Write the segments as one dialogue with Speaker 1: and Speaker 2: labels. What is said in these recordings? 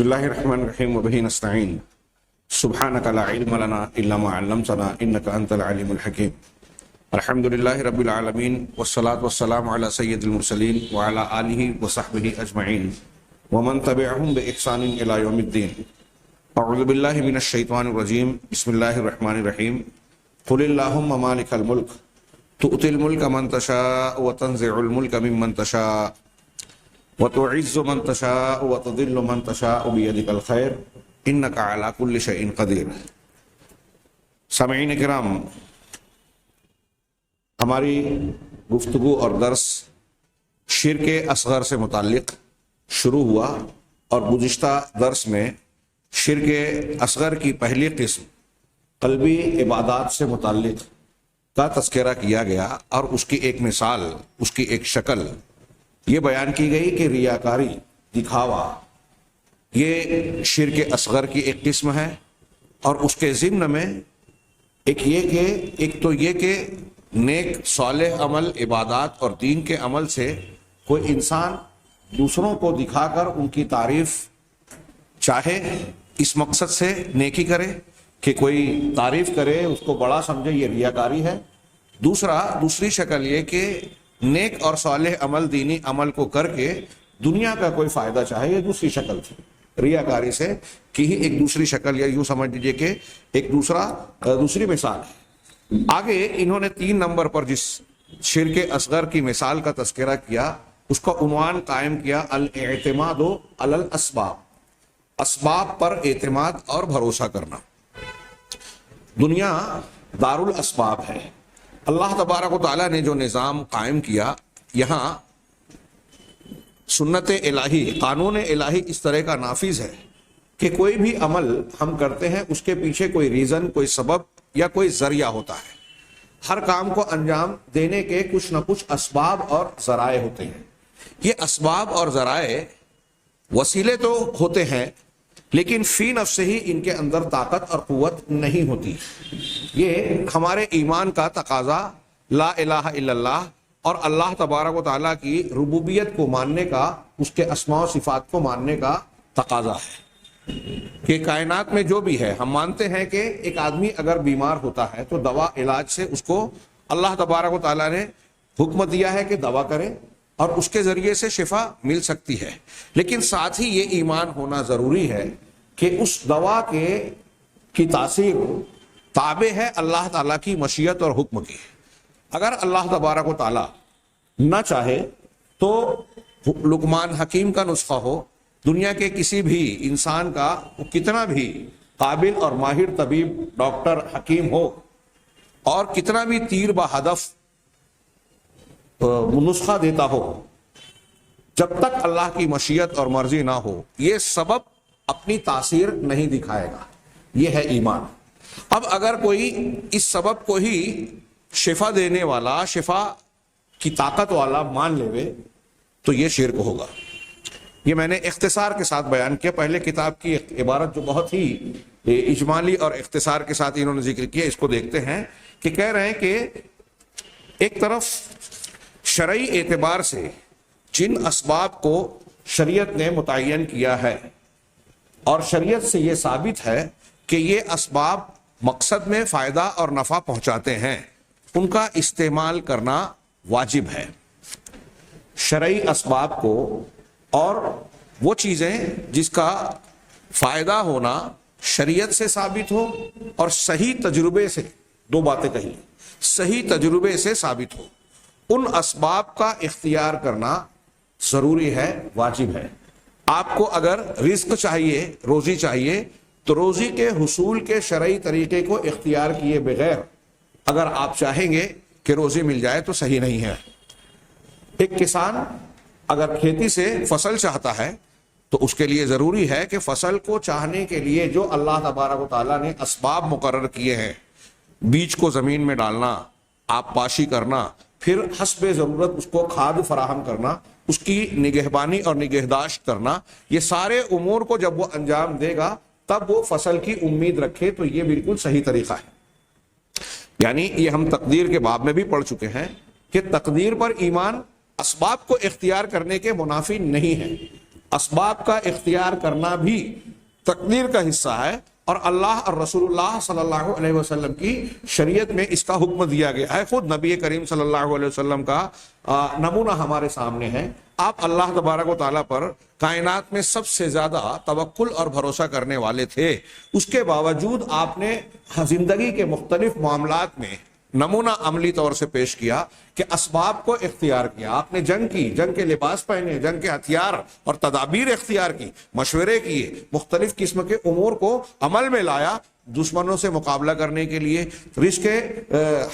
Speaker 1: بسم اللہ الرحمن الرحیم وبہ نستعین سبحانک لا علم لنا الا ما علمتنا انک انت العلیم الحکیم الحمد للہ رب العالمین والصلاة والسلام علی سید المرسلین وعلی آلہ وصحبہ اجمعین ومن تبعہم بإحسان الی یوم الدین اعوذ باللہ من الشیطان الرجیم بسم اللہ الرحمن الرحیم قل اللہم مالک الملک تؤتی الملک من تشاء وتنزع الملک ممن تشاء وتعز من تشاء وتذل من تشاء بيدك الخير انك على كل شيء قدیر۔ سامعین کرام، ہماری گفتگو اور درس شرک اصغر سے متعلق شروع ہوا اور گزشتہ درس میں شرک اصغر کی پہلی قسم قلبی عبادات سے متعلق کا تذکرہ کیا گیا اور اس کی ایک مثال، اس کی ایک شکل یہ بیان کی گئی کہ ریاکاری، دکھاوا، یہ شرک اصغر کی ایک قسم ہے۔ اور اس کے ضمن میں ایک تو یہ کہ نیک صالح عمل، عبادات اور دین کے عمل سے کوئی انسان دوسروں کو دکھا کر ان کی تعریف چاہے، اس مقصد سے نیکی کرے کہ کوئی تعریف کرے، اس کو بڑا سمجھے، یہ ریاکاری ہے۔ دوسری شکل یہ کہ نیک اور صالح عمل، دینی عمل کو کر کے دنیا کا کوئی فائدہ چاہے، یہ دوسری شکل تھی ریاکاری سے کی ہی ایک دوسری شکل، یا یوں سمجھ لیجیے کہ ایک دوسری مثال ہے۔ آگے انہوں نے 3 نمبر پر جس شرک اصغر کی مثال کا تذکرہ کیا اس کا عنوان قائم کیا الاعتماد علی الاسباب، اسباب پر اعتماد اور بھروسہ کرنا۔ دنیا دار الاسباب ہے۔ اللہ تبارک و تعالیٰ نے جو نظام قائم کیا، یہاں سنت الہی، قانون الہی اس طرح کا نافذ ہے کہ کوئی بھی عمل ہم کرتے ہیں اس کے پیچھے کوئی ریزن، کوئی سبب یا کوئی ذریعہ ہوتا ہے۔ ہر کام کو انجام دینے کے کچھ نہ کچھ اسباب اور ذرائع ہوتے ہیں۔ یہ اسباب اور ذرائع وسیلے تو ہوتے ہیں لیکن فی نفس ہی ان کے اندر طاقت اور قوت نہیں ہوتی۔ یہ ہمارے ایمان کا تقاضا، لا الہ الا اللہ اور اللہ تبارک و تعالیٰ کی ربوبیت کو ماننے کا، اس کے اسماء و صفات کو ماننے کا تقاضا ہے کہ کائنات میں جو بھی ہے، ہم مانتے ہیں کہ ایک آدمی اگر بیمار ہوتا ہے تو دوا علاج سے اس کو اللہ تبارک و تعالیٰ نے حکم دیا ہے کہ دوا کرے اور اس کے ذریعے سے شفا مل سکتی ہے، لیکن ساتھ ہی یہ ایمان ہونا ضروری ہے کہ اس دوا کی تاثیر تابع ہے اللہ تعالیٰ کی مشیت اور حکم کی۔ اگر اللہ تبارک و تعالیٰ نہ چاہے تو لقمان حکیم کا نسخہ ہو، دنیا کے کسی بھی انسان کا کتنا بھی قابل اور ماہر طبیب، ڈاکٹر، حکیم ہو اور کتنا بھی تیر بہدف نسخہ دیتا ہو، جب تک اللہ کی مشیت اور مرضی نہ ہو یہ سبب اپنی تاثیر نہیں دکھائے گا۔ یہ ہے ایمان۔ اب اگر کوئی اس سبب کو ہی شفا دینے والا، شفا کی طاقت والا مان لے تو یہ شرک ہوگا۔ یہ میں نے اختصار کے ساتھ بیان کیا۔ پہلے کتاب کی عبارت جو بہت ہی اجمالی اور اختصار کے ساتھ انہوں نے ذکر کیا، اس کو دیکھتے ہیں کہ کہہ رہے ہیں کہ ایک طرف شرعی اعتبار سے جن اسباب کو شریعت نے متعین کیا ہے اور شریعت سے یہ ثابت ہے کہ یہ اسباب مقصد میں فائدہ اور نفع پہنچاتے ہیں، ان کا استعمال کرنا واجب ہے۔ شرعی اسباب کو اور وہ چیزیں جس کا فائدہ ہونا شریعت سے ثابت ہو اور صحیح تجربے سے، 2 باتیں کہی، صحیح تجربے سے ثابت ہو، ان اسباب کا اختیار کرنا ضروری ہے، واجب ہے۔ آپ کو اگر رزق چاہیے، روزی چاہیے، تو روزی کے حصول کے شرعی طریقے کو اختیار کیے بغیر اگر آپ چاہیں گے کہ روزی مل جائے تو صحیح نہیں ہے۔ ایک کسان اگر کھیتی سے فصل چاہتا ہے تو اس کے لیے ضروری ہے کہ فصل کو چاہنے کے لیے جو اللہ تبارک و تعالیٰ نے اسباب مقرر کیے ہیں، بیج کو زمین میں ڈالنا، آب پاشی کرنا، پھر حسب ضرورت اس کو کھاد فراہم کرنا، اس کی نگہبانی اور نگہداشت کرنا، یہ سارے امور کو جب وہ انجام دے گا تب وہ فصل کی امید رکھے تو یہ بالکل صحیح طریقہ ہے۔ یعنی یہ ہم تقدیر کے باب میں بھی پڑھ چکے ہیں کہ تقدیر پر ایمان اسباب کو اختیار کرنے کے منافی نہیں ہے۔ اسباب کا اختیار کرنا بھی تقدیر کا حصہ ہے، اور اللہ اور رسول اللہ صلی اللہ علیہ وسلم کی شریعت میں اس کا حکم دیا گیا ہے۔ خود نبی کریم صلی اللہ علیہ وسلم کا نمونہ ہمارے سامنے ہے۔ آپ اللہ تبارک و تعالیٰ پر کائنات میں سب سے زیادہ توکل اور بھروسہ کرنے والے تھے، اس کے باوجود آپ نے زندگی کے مختلف معاملات میں نمونہ عملی طور سے پیش کیا کہ اسباب کو اختیار کیا۔ آپ نے جنگ کی، جنگ کے لباس پہنے، جنگ کے ہتھیار اور تدابیر اختیار کی، مشورے کیے، مختلف قسم کے امور کو عمل میں لایا، دشمنوں سے مقابلہ کرنے کے لیے رزق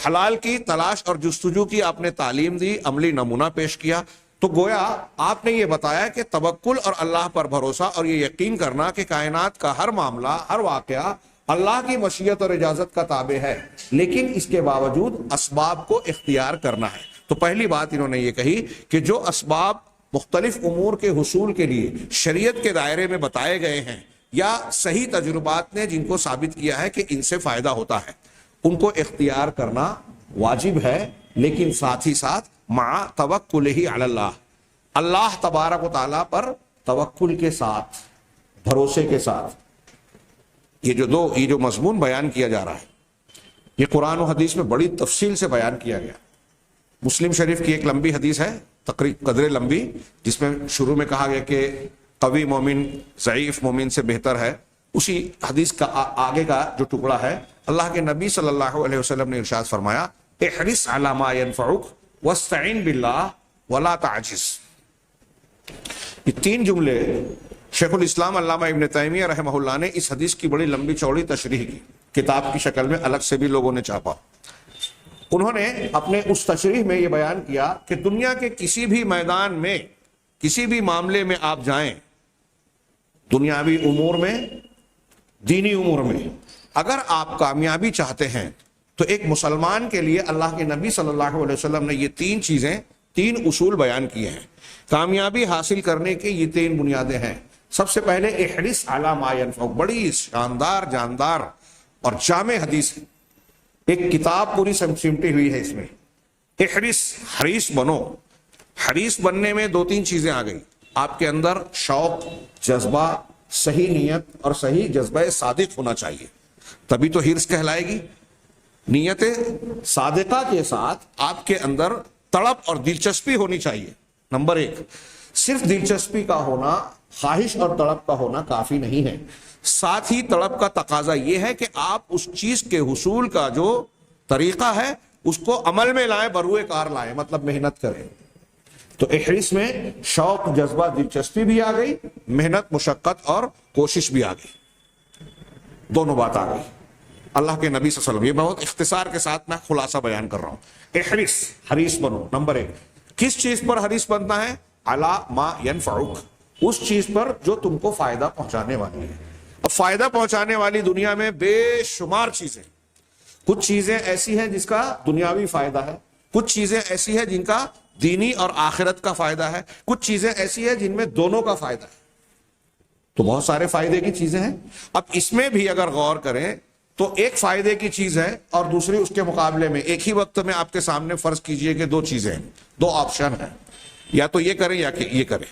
Speaker 1: حلال کی تلاش اور جستجو کی آپ نے تعلیم دی، عملی نمونہ پیش کیا۔ تو گویا آپ نے یہ بتایا کہ توکل اور اللہ پر بھروسہ اور یہ یقین کرنا کہ کائنات کا ہر معاملہ، ہر واقعہ اللہ کی مشیت اور اجازت کا تابع ہے، لیکن اس کے باوجود اسباب کو اختیار کرنا ہے۔ تو پہلی بات انہوں نے یہ کہی کہ جو اسباب مختلف امور کے حصول کے لیے شریعت کے دائرے میں بتائے گئے ہیں یا صحیح تجربات نے جن کو ثابت کیا ہے کہ ان سے فائدہ ہوتا ہے، ان کو اختیار کرنا واجب ہے، لیکن ساتھ ہی ساتھ مع توکلہ علی اللہ، اللہ تبارک و تعالیٰ پر توکل کے ساتھ، بھروسے کے ساتھ۔ یہ جو مضمون بیان کیا جا رہا ہے، یہ قرآن و حدیث میں بڑی تفصیل سے بیان کیا گیا۔ مسلم شریف کی ایک لمبی حدیث ہے، تقریباً قدرے لمبی، جس میں شروع میں کہا گیا کہ قوی مومن ضعیف مومن سے بہتر ہے۔ اسی حدیث کا آگے کا جو ٹکڑا ہے، اللہ کے نبی صلی اللہ علیہ وسلم نے ارشاد فرمایا، احرص علی ما ينفعک واستعن باللہ ولا تعجز۔ یہ تین جملے شیخ الاسلام علامہ ابن تیمیہ رحمہ اللہ نے اس حدیث کی بڑی لمبی چوڑی تشریح کی، کتاب کی شکل میں الگ سے بھی لوگوں نے چھاپا۔ انہوں نے اپنے اس تشریح میں یہ بیان کیا کہ دنیا کے کسی بھی میدان میں، کسی بھی معاملے میں آپ جائیں، دنیاوی امور میں، دینی امور میں، اگر آپ کامیابی چاہتے ہیں تو ایک مسلمان کے لیے اللہ کے نبی صلی اللہ علیہ وسلم نے یہ تین چیزیں، تین اصول بیان کیے ہیں۔ کامیابی حاصل کرنے کے یہ تین بنیادیں ہیں۔ سب سے پہلے احرص علی ما ينفعک، بڑی شاندار، جاندار اور جامع حدیث ہے، ایک کتاب پوری سمٹی ہوئی ہے اس میں۔ احرص، حریص بنو۔ حریص بننے میں دو تین چیزیں آ گئی، آپ کے اندر شوق، جذبہ، صحیح نیت اور صحیح جذبہ صادق ہونا چاہیے، تبھی تو حرص کہلائے گی۔ نیت صادقہ کے ساتھ آپ کے اندر تڑپ اور دلچسپی ہونی چاہیے، نمبر ایک۔ صرف دلچسپی کا ہونا، خواہش اور تڑپ کا ہونا کافی نہیں ہے، ساتھ ہی تڑپ کا تقاضا یہ ہے کہ آپ اس چیز کے حصول کا جو طریقہ ہے اس کو عمل میں لائیں، بروئے کار لائیں، مطلب محنت کریں۔ تو احرص میں شوق، جذبہ، دلچسپی بھی آ گئی، محنت، مشقت اور کوشش بھی آ گئی، دونوں بات آ گئی۔ اللہ کے نبی صلی اللہ علیہ وسلم، یہ بہت اختصار کے ساتھ میں خلاصہ بیان کر رہا ہوں۔ احرص، حریص بنو، نمبر ایک۔ کس چیز پر حریص بننا ہے؟ علی ما ينفعک، اس چیز پر جو تم کو فائدہ پہنچانے والی ہے۔ اب فائدہ پہنچانے والی دنیا میں بے شمار چیزیں، کچھ چیزیں ایسی ہیں جس کا دنیاوی فائدہ ہے، کچھ چیزیں ایسی ہیں جن کا دینی اور آخرت کا فائدہ ہے، کچھ چیزیں ایسی ہیں جن میں دونوں کا فائدہ ہے۔ تو بہت سارے فائدے کی چیزیں ہیں۔ اب اس میں بھی اگر غور کریں تو ایک فائدے کی چیز ہے اور دوسری اس کے مقابلے میں، ایک ہی وقت میں آپ کے سامنے فرض کیجئے کہ دو چیزیں ہیں، دو آپشن ہیں، یا تو یہ کریں یا کہ یہ کریں۔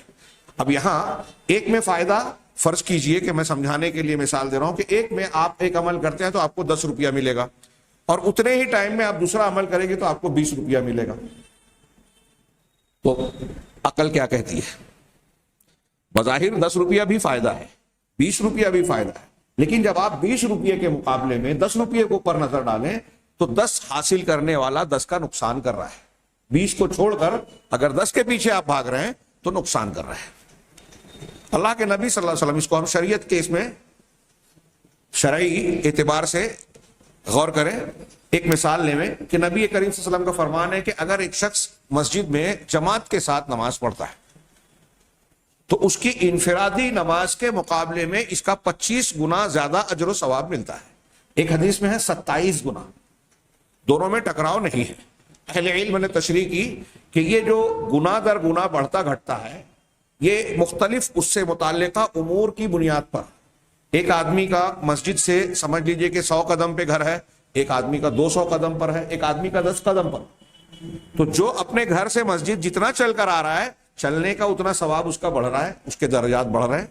Speaker 1: اب یہاں ایک میں فائدہ فرض کیجئے کہ میں سمجھانے کے لیے مثال دے رہا ہوں کہ ایک میں آپ ایک عمل کرتے ہیں تو آپ کو 10 روپیہ ملے گا، اور اتنے ہی ٹائم میں آپ دوسرا عمل کریں گے تو آپ کو 20 روپیہ ملے گا۔ تو عقل کیا کہتی ہے؟ بظاہر 10 روپیہ بھی فائدہ ہے، 20 روپیہ بھی فائدہ ہے، لیکن جب آپ 20 روپیے کے مقابلے میں 10 روپیے کو پر نظر ڈالیں تو 10 حاصل کرنے والا 10 کا نقصان کر رہا ہے، 20 کو چھوڑ کر اگر 10 کے پیچھے آپ بھاگ رہے ہیں تو نقصان کر رہے ہیں۔ اللہ کے نبی صلی اللہ علیہ وسلم، اس کو ہم شریعت کے اس میں شرعی اعتبار سے غور کریں، ایک مثال لیں کہ نبی کریم صلی اللہ علیہ وسلم کا فرمان ہے کہ اگر ایک شخص مسجد میں جماعت کے ساتھ نماز پڑھتا ہے تو اس کی انفرادی نماز کے مقابلے میں اس کا 25 گنا زیادہ اجر و ثواب ملتا ہے۔ ایک حدیث میں ہے 27 گنا، دونوں میں ٹکراؤ نہیں ہے۔ اہل علم نے تشریح کی کہ یہ جو گنا در گنا بڑھتا گھٹتا ہے، یہ مختلف اس سے متعلقہ امور کی بنیاد پر، ایک آدمی کا مسجد سے سمجھ لیجئے کہ 100 قدم پہ گھر ہے، ایک آدمی کا 200 قدم پر ہے، ایک آدمی کا 10 قدم پر، تو جو اپنے گھر سے مسجد جتنا چل کر آ رہا ہے چلنے کا اتنا ثواب اس کا بڑھ رہا ہے, اس کے درجات بڑھ رہے ہیں.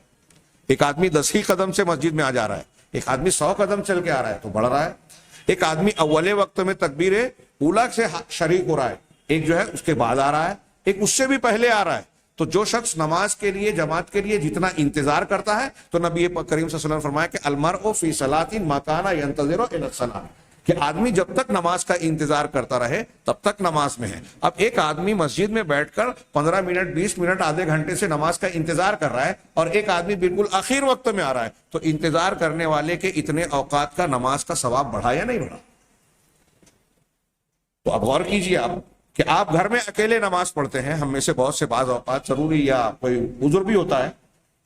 Speaker 1: ایک آدمی 10 ہی قدم سے مسجد میں آ جا رہا ہے, ایک آدمی 100 قدم چل کے آ رہا ہے تو بڑھ رہا ہے. ایک آدمی اول وقت میں تکبیر اولا سے شریک ہو رہا ہے, ایک جو ہے اس کے بعد آ رہا ہے, ایک اس سے بھی پہلے آ رہا ہے. تو جو شخص نماز کے لیے, جماعت کے لیے جتنا انتظار کرتا ہے, تو نبی کریم صلی اللہ علیہ وسلم نے فرمایا کہ المرء فی صلاۃ ما کان ینتظر الی الصلاۃ, کہ آدمی جب تک نماز کا انتظار کرتا رہے تب تک نماز میں ہے. اب ایک آدمی مسجد میں بیٹھ کر 15 منٹ 20 منٹ آدھے گھنٹے سے نماز کا انتظار کر رہا ہے, اور ایک آدمی بالکل آخر وقت میں آ رہا ہے, تو انتظار کرنے والے کے اتنے اوقات کا نماز کا ثواب بڑھا یا نہیں بڑھا؟ تو اب غور کیجیے آپ کہ آپ گھر میں اکیلے نماز پڑھتے ہیں, ہم میں سے بہت سے بعض اوقات ضروری یا کوئی عذر بھی ہوتا ہے,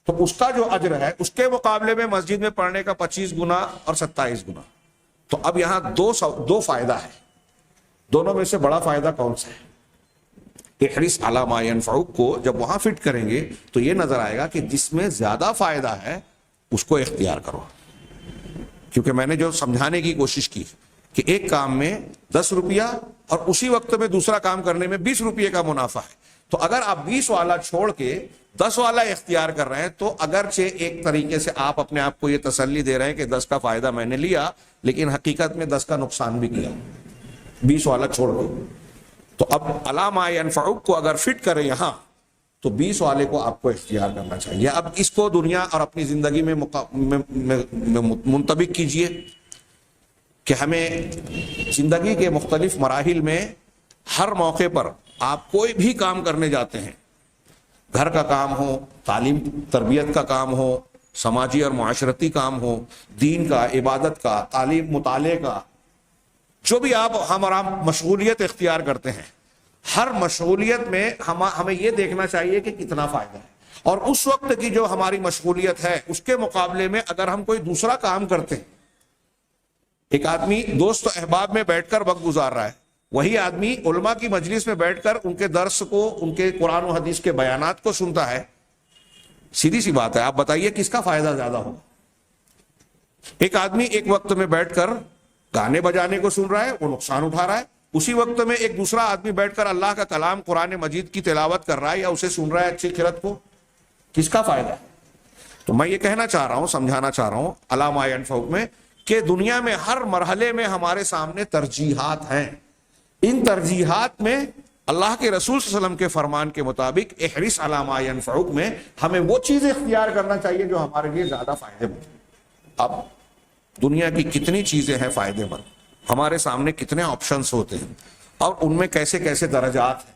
Speaker 1: تو اس کا جو اجر ہے اس کے مقابلے میں مسجد میں پڑھنے کا 25 گنا اور 27 گنا. تو اب یہاں دو فائدہ ہے, دونوں میں سے بڑا فائدہ کون سا ہے؟ احرص علی ما ینفعک کو جب وہاں فٹ کریں گے تو یہ نظر آئے گا کہ جس میں زیادہ فائدہ ہے اس کو اختیار کرو. کیونکہ میں نے جو سمجھانے کی کوشش کی کہ ایک کام میں 10 روپیہ اور اسی وقت میں دوسرا کام کرنے میں 20 روپیے کا منافع ہے, تو اگر آپ 20 والا چھوڑ کے 10 والا اختیار کر رہے ہیں تو اگرچہ ایک طریقے سے آپ اپنے آپ کو یہ تسلی دے رہے ہیں کہ 10 کا فائدہ میں نے لیا, لیکن حقیقت میں 10 کا نقصان بھی کیا 20 والا چھوڑ کے. تو اب علی ما ینفعک کو اگر فٹ کریں یہاں تو 20 والے کو آپ کو اختیار کرنا چاہیے. اب اس کو دنیا اور اپنی زندگی میں منطبق کیجئے کہ ہمیں زندگی کے مختلف مراحل میں ہر موقع پر آپ کوئی بھی کام کرنے جاتے ہیں, گھر کا کام ہو, تعلیم تربیت کا کام ہو, سماجی اور معاشرتی کام ہو, دین کا, عبادت کا, تعلیم مطالعے کا, جو بھی آپ ہمارا مشغولیت اختیار کرتے ہیں, ہر مشغولیت میں ہمیں یہ دیکھنا چاہیے کہ کتنا فائدہ ہے. اور اس وقت کی جو ہماری مشغولیت ہے اس کے مقابلے میں اگر ہم کوئی دوسرا کام کرتے ہیں, ایک آدمی دوست و احباب میں بیٹھ کر وقت گزار رہا ہے, وہی آدمی علماء کی مجلس میں بیٹھ کر ان کے درس کو, ان کے قرآن و حدیث کے بیانات کو سنتا ہے. سیدھی سی بات ہے, آپ بتائیے کس کا فائدہ زیادہ ہوگا؟ ایک آدمی ایک وقت میں بیٹھ کر گانے بجانے کو سن رہا ہے, وہ نقصان اٹھا رہا ہے. اسی وقت میں ایک دوسرا آدمی بیٹھ کر اللہ کا کلام قرآن مجید کی تلاوت کر رہا ہے یا اسے سن رہا ہے اچھی قرأت کو, کس کا فائدہ ہے؟ تو میں یہ کہنا چاہ رہا ہوں, سمجھانا چاہ رہا ہوں علی ما ینفعک میں کہ دنیا میں ہر مرحلے میں ہمارے سامنے ترجیحات ہیں. ان ترجیحات میں اللہ کے رسول صلی اللہ علیہ وسلم کے فرمان کے مطابق احرص علی ما ینفعک میں ہمیں وہ چیزیں اختیار کرنا چاہیے جو ہمارے لیے زیادہ فائدے مند. اب دنیا کی کتنی چیزیں ہیں فائدے مند, ہمارے سامنے کتنے آپشنز ہوتے ہیں اور ان میں کیسے کیسے درجات ہیں.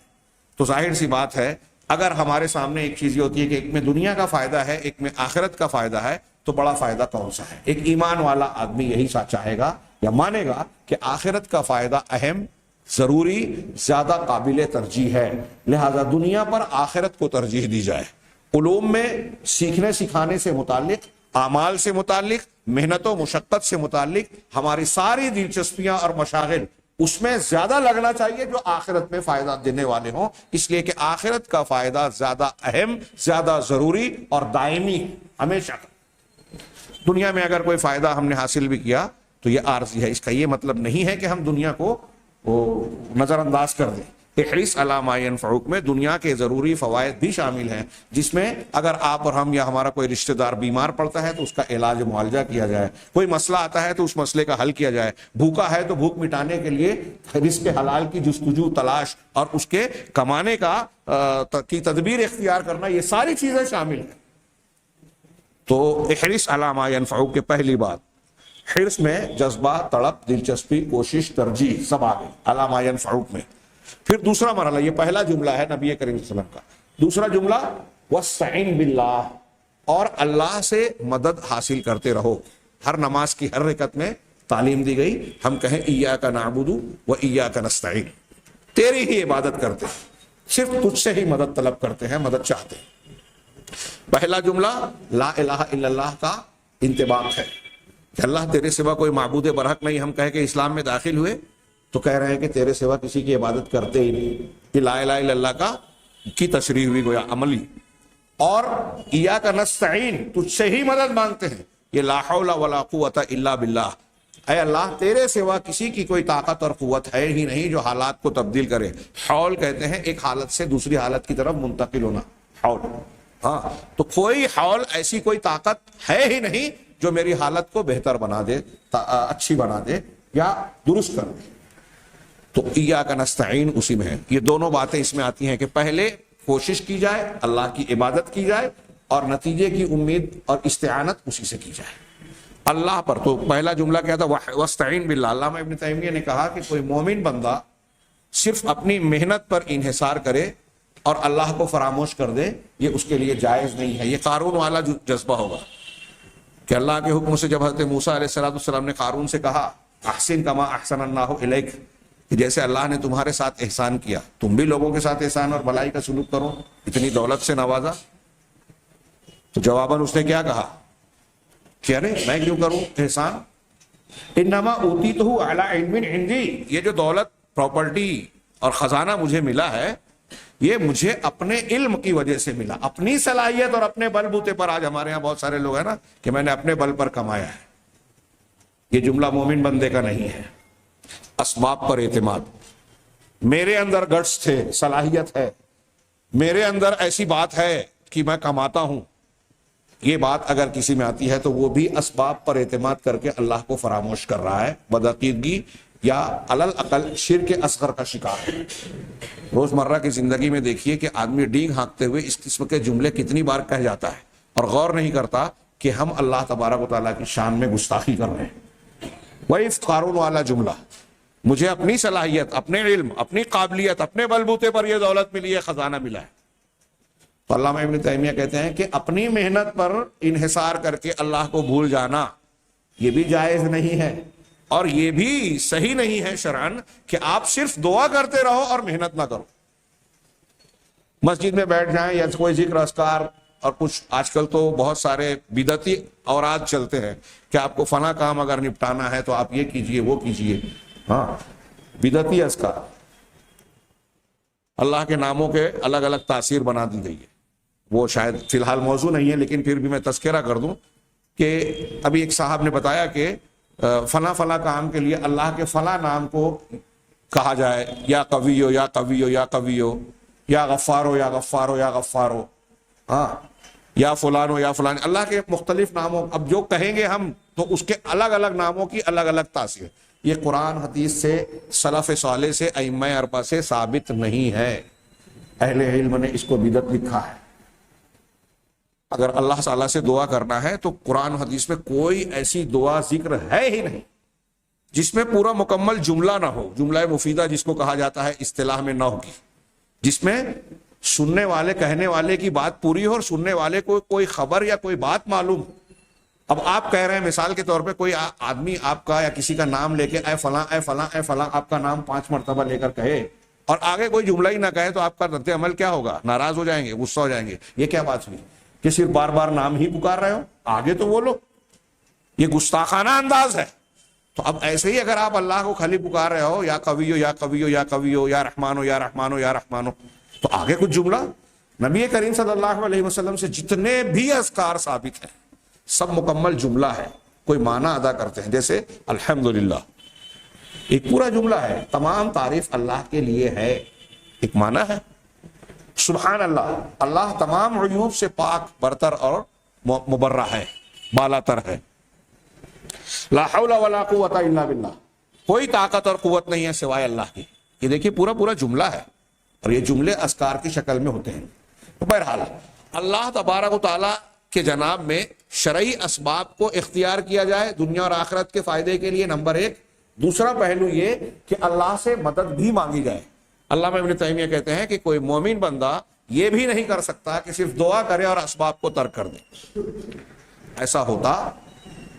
Speaker 1: تو ظاہر سی بات ہے اگر ہمارے سامنے ایک چیز یہ ہوتی ہے کہ ایک میں دنیا کا فائدہ ہے, ایک میں آخرت کا فائدہ ہے, تو بڑا فائدہ کون سا ہے؟ ایک ایمان والا آدمی یہی چاہے گا یا مانے گا کہ آخرت کا فائدہ اہم, ضروری, زیادہ قابل ترجیح ہے, لہذا دنیا پر آخرت کو ترجیح دی جائے. علوم میں سیکھنے سکھانے سے متعلق, اعمال سے متعلق, محنت و مشقت سے متعلق ہماری ساری دلچسپیاں اور مشاغل اس میں زیادہ لگنا چاہیے جو آخرت میں فائدہ دینے والے ہوں, اس لیے کہ آخرت کا فائدہ زیادہ اہم, زیادہ ضروری اور دائمی ہمیشہ. دنیا میں اگر کوئی فائدہ ہم نے حاصل بھی کیا تو یہ عارضی ہے, اس کا یہ مطلب نہیں ہے کہ ہم دنیا کو نظر انداز کر دیں. احرص علی ما ینفعک میں دنیا کے ضروری فوائد بھی شامل ہیں, جس میں اگر آپ اور ہم یا ہمارا کوئی رشتہ دار بیمار پڑتا ہے تو اس کا علاج معالجہ کیا جائے, کوئی مسئلہ آتا ہے تو اس مسئلے کا حل کیا جائے, بھوکا ہے تو بھوک مٹانے کے لیے رزق حلال کی جستجو, تلاش اور اس کے کمانے کی تدبیر اختیار کرنا, یہ ساری چیزیں شامل ہیں. تو احرص علی ما ینفعک کے پہلی بات, حرص میں جذبہ, تڑپ, دلچسپی, کوشش, ترجیح سب آ گئی علی ما ینفعک میں. پھر دوسرا مرحلہ, یہ پہلا جملہ ہے نبی کریم صلی اللہ علیہ وسلم کا. دوسرا جملہ واستعن باللہ, اور اللہ سے مدد حاصل کرتے رہو. ہر نماز کی ہر رکعت میں تعلیم دی گئی, ہم کہیں ایاک نعبد و ایاک نستعین, تیری ہی عبادت کرتے ہیں, صرف تجھ سے ہی مدد طلب کرتے ہیں, مدد چاہتے ہیں. پہلا جملہ لا الہ الا اللہ کا انطباق ہے کہ اللہ تیرے سوا کوئی معبود برحق نہیں. ہم کہہ کے اسلام میں داخل ہوئے تو کہہ رہے ہیں کہ تیرے سوا کسی کی عبادت کرتے ہی نہیں. یہ لا الہ الا اللہ کی تشریح ہوئی گویا عملی. اور ایاک نستعین, تجھ سے ہی مدد مانگتے ہیں, یہ لا حول ولا قوت الا باللہ, اے اللہ تیرے سوا کسی کی کوئی طاقت اور قوت ہے ہی نہیں جو حالات کو تبدیل کرے. حول کہتے ہیں ایک حالت سے دوسری حالت کی طرف منتقل ہونا, حول. ہاں, تو کوئی حول, ایسی کوئی طاقت ہے ہی نہیں جو میری حالت کو بہتر بنا دے, اچھی بنا دے یا درست کر دے. تو ایاک نستعین اسی میں ہے. یہ دونوں باتیں اس میں آتی ہیں کہ پہلے کوشش کی جائے, اللہ کی عبادت کی جائے, اور نتیجے کی امید اور استعانت اسی سے کی جائے, اللہ پر. تو پہلا جملہ کیا تھا, واستعین باللہ. علامہ ابن تیمیہ نے کہا کہ کوئی مومن بندہ صرف اپنی محنت پر انحصار کرے اور اللہ کو فراموش کر دے, یہ اس کے لیے جائز نہیں ہے. یہ قارون والا جذبہ ہوگا کہ اللہ کے حکم سے جب حضرت موسیٰ علیہ السلام نے قارون سے کہا احسن کما احسن اللہ الیک, کہ جیسے اللہ نے تمہارے ساتھ احسان کیا تم بھی لوگوں کے ساتھ احسان اور بھلائی کا سلوک کرو, اتنی دولت سے نوازا. تو جواباً اس نے کیا کہا کہ ارے میں کیوں کروں احسان, انما اوتیتہ علی علم عندی, یہ جو دولت, پراپرٹی اور خزانہ مجھے ملا ہے یہ مجھے اپنے علم کی وجہ سے ملا, اپنی صلاحیت اور اپنے بل بوتے پر. آج ہمارے یہاں بہت سارے لوگ ہیں نا کہ میں نے اپنے بل پر کمایا ہے. یہ جملہ مومن بندے کا نہیں ہے. اسباب پر اعتماد, میرے اندر گٹس تھے, صلاحیت ہے, میرے اندر ایسی بات ہے کہ میں کماتا ہوں, یہ بات اگر کسی میں آتی ہے تو وہ بھی اسباب پر اعتماد کر کے اللہ کو فراموش کر رہا ہے, بدعقیدگی یا علل اقل شرک اصغر کا شکار ہے. روزمرہ کی زندگی میں دیکھیے کہ آدمی ڈینگ ہانکتے ہوئے اس قسم کے جملے کتنی بار کہہ جاتا ہے اور غور نہیں کرتا کہ ہم اللہ تبارک و تعالیٰ کی شان میں گستاخی کر رہے ہیں. وہی قارون والا جملہ, مجھے اپنی صلاحیت, اپنے علم, اپنی قابلیت, اپنے بلبوتے پر یہ دولت ملی ہے, خزانہ ملا ہے. تو علامہ ابن تیمیہ کہتے ہیں کہ اپنی محنت پر انحصار کر کے اللہ کو بھول جانا یہ بھی جائز نہیں ہے, اور یہ بھی صحیح نہیں ہے شرعاً کہ آپ صرف دعا کرتے رہو اور محنت نہ کرو. مسجد میں بیٹھ جائیں یا کوئی ذکر اذکار, اور کچھ آج کل تو بہت سارے بدعتی اوراد چلتے ہیں کہ آپ کو فلاں کام اگر نپٹانا ہے تو آپ یہ کیجئے وہ کیجئے. ہاں, بدعتی اذکار, اللہ کے ناموں کے الگ الگ تاثیر بنا دی گئی ہے. وہ شاید فی الحال موضوع نہیں ہے لیکن پھر بھی میں تذکرہ کر دوں کہ ابھی ایک صاحب نے بتایا کہ فلاں فلاں کام کے لیے اللہ کے فلاں نام کو کہا جائے, یا قویو یا قویو یا قویو, یا غفارو یا غفارو یا غفارو, ہاں, یا فلانو یا فلان, اللہ کے مختلف ناموں. اب جو کہیں گے ہم تو اس کے الگ الگ ناموں کی الگ الگ تاثیر. یہ قرآن حدیث سے, سلف صالح سے, ائمہ اربعہ سے ثابت نہیں ہے. اہل علم نے اس کو بدعت لکھا ہے. اگر اللہ تعالیٰ سے دعا کرنا ہے تو قرآن حدیث میں کوئی ایسی دعا ذکر ہے ہی نہیں جس میں پورا مکمل جملہ نہ ہو, جملہ مفیدہ جس کو کہا جاتا ہے اصطلاح میں نحو کی, جس میں سننے والے, کہنے والے کی بات پوری ہو اور سننے والے کو کوئی خبر یا کوئی بات معلوم. اب آپ کہہ رہے ہیں مثال کے طور پہ کوئی آدمی آپ کا یا کسی کا نام لے کے اے فلاں اے فلاں اے فلاں, آپ کا نام 5 مرتبہ لے کر کہے اور آگے کوئی جملہ ہی نہ کہے تو آپ کا رد عمل کیا ہوگا؟ ناراض ہو جائیں گے, غصہ ہو جائیں گے. یہ کیا بات ہوئی کہ صرف بار بار نام ہی پکار رہے ہو, آگے تو بولو. یہ گستاخانہ انداز ہے. تو اب ایسے ہی اگر آپ اللہ کو خالی پکار رہے ہو, یا قویو یا قویو یا قویو, یا رحمانو یا رحمانو یا رحمانو, تو آگے کچھ جملہ. نبی کریم صلی اللہ علیہ وسلم سے جتنے بھی اذکار ثابت ہیں سب مکمل جملہ ہے, کوئی معنی ادا کرتے ہیں. جیسے الحمدللہ ایک پورا جملہ ہے, تمام تعریف اللہ کے لیے ہے, ایک معنی ہے. سبحان اللہ, اللہ تمام عیوب سے پاک, برتر اور مبرہ ہے, بالا تر ہے. لا حول ولا قوت الا باللہ, کوئی طاقت اور قوت نہیں ہے سوائے اللہ کی. یہ دیکھیے پورا جملہ ہے, اور یہ جملے اذکار کی شکل میں ہوتے ہیں. بہرحال اللہ تبارک و تعالیٰ کے جناب میں شرعی اسباب کو اختیار کیا جائے دنیا اور آخرت کے فائدے کے لیے, نمبر 1. دوسرا پہلو یہ کہ اللہ سے مدد بھی مانگی جائے. علامہ ابن تیمیہ کہتے ہیں کہ کوئی مومن بندہ یہ بھی نہیں کر سکتا کہ صرف دعا کرے اور اسباب کو ترک کر دے. ایسا ہوتا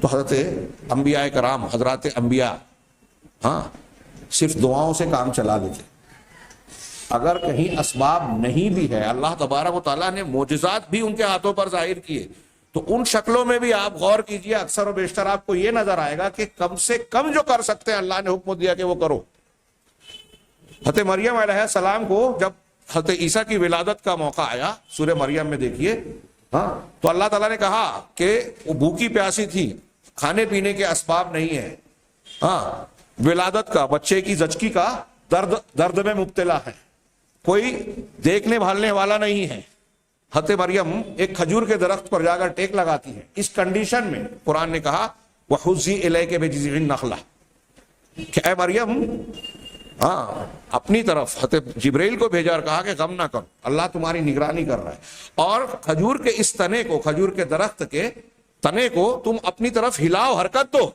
Speaker 1: تو حضرت انبیاء کرام, حضرات انبیاء, ہاں, صرف دعاؤں سے کام چلا لیتے. اگر کہیں اسباب نہیں بھی ہے, اللہ تبارک و تعالیٰ نے معجزات بھی ان کے ہاتھوں پر ظاہر کیے, تو ان شکلوں میں بھی آپ غور کیجئے, اکثر و بیشتر آپ کو یہ نظر آئے گا کہ کم سے کم جو کر سکتے ہیں اللہ نے حکم دیا کہ وہ کرو. حضرت مریم علیہ السلام کو جب حضرت عیسیٰ کی ولادت کا موقع آیا, سورہ مریم میں دیکھیے, ہاں, تو اللہ تعالیٰ نے کہا کہ وہ بھوکی پیاسی تھی, کھانے پینے کے اسباب نہیں ہیں, ہاں ولادت کا، بچے کی زچگی کا درد میں مبتلا ہے، کوئی دیکھنے بھالنے والا نہیں ہے. حضرت مریم ایک کھجور کے درخت پر جا کر ٹیک لگاتی ہے. اس کنڈیشن میں قرآن نے کہا وَحُزِّي إِلَيْكَ بِجِذْعِ النَّخْلَةِ کہ اے مریم، ہاں اپنی طرف حضرت جبرائیل کو بھیجا اور کہا کہ غم نہ کرو، اللہ تمہاری نگرانی کر رہا ہے، اور کھجور کے اس تنے کو، کھجور کے درخت کے تنے کو تم اپنی طرف ہلاؤ، حرکت دو،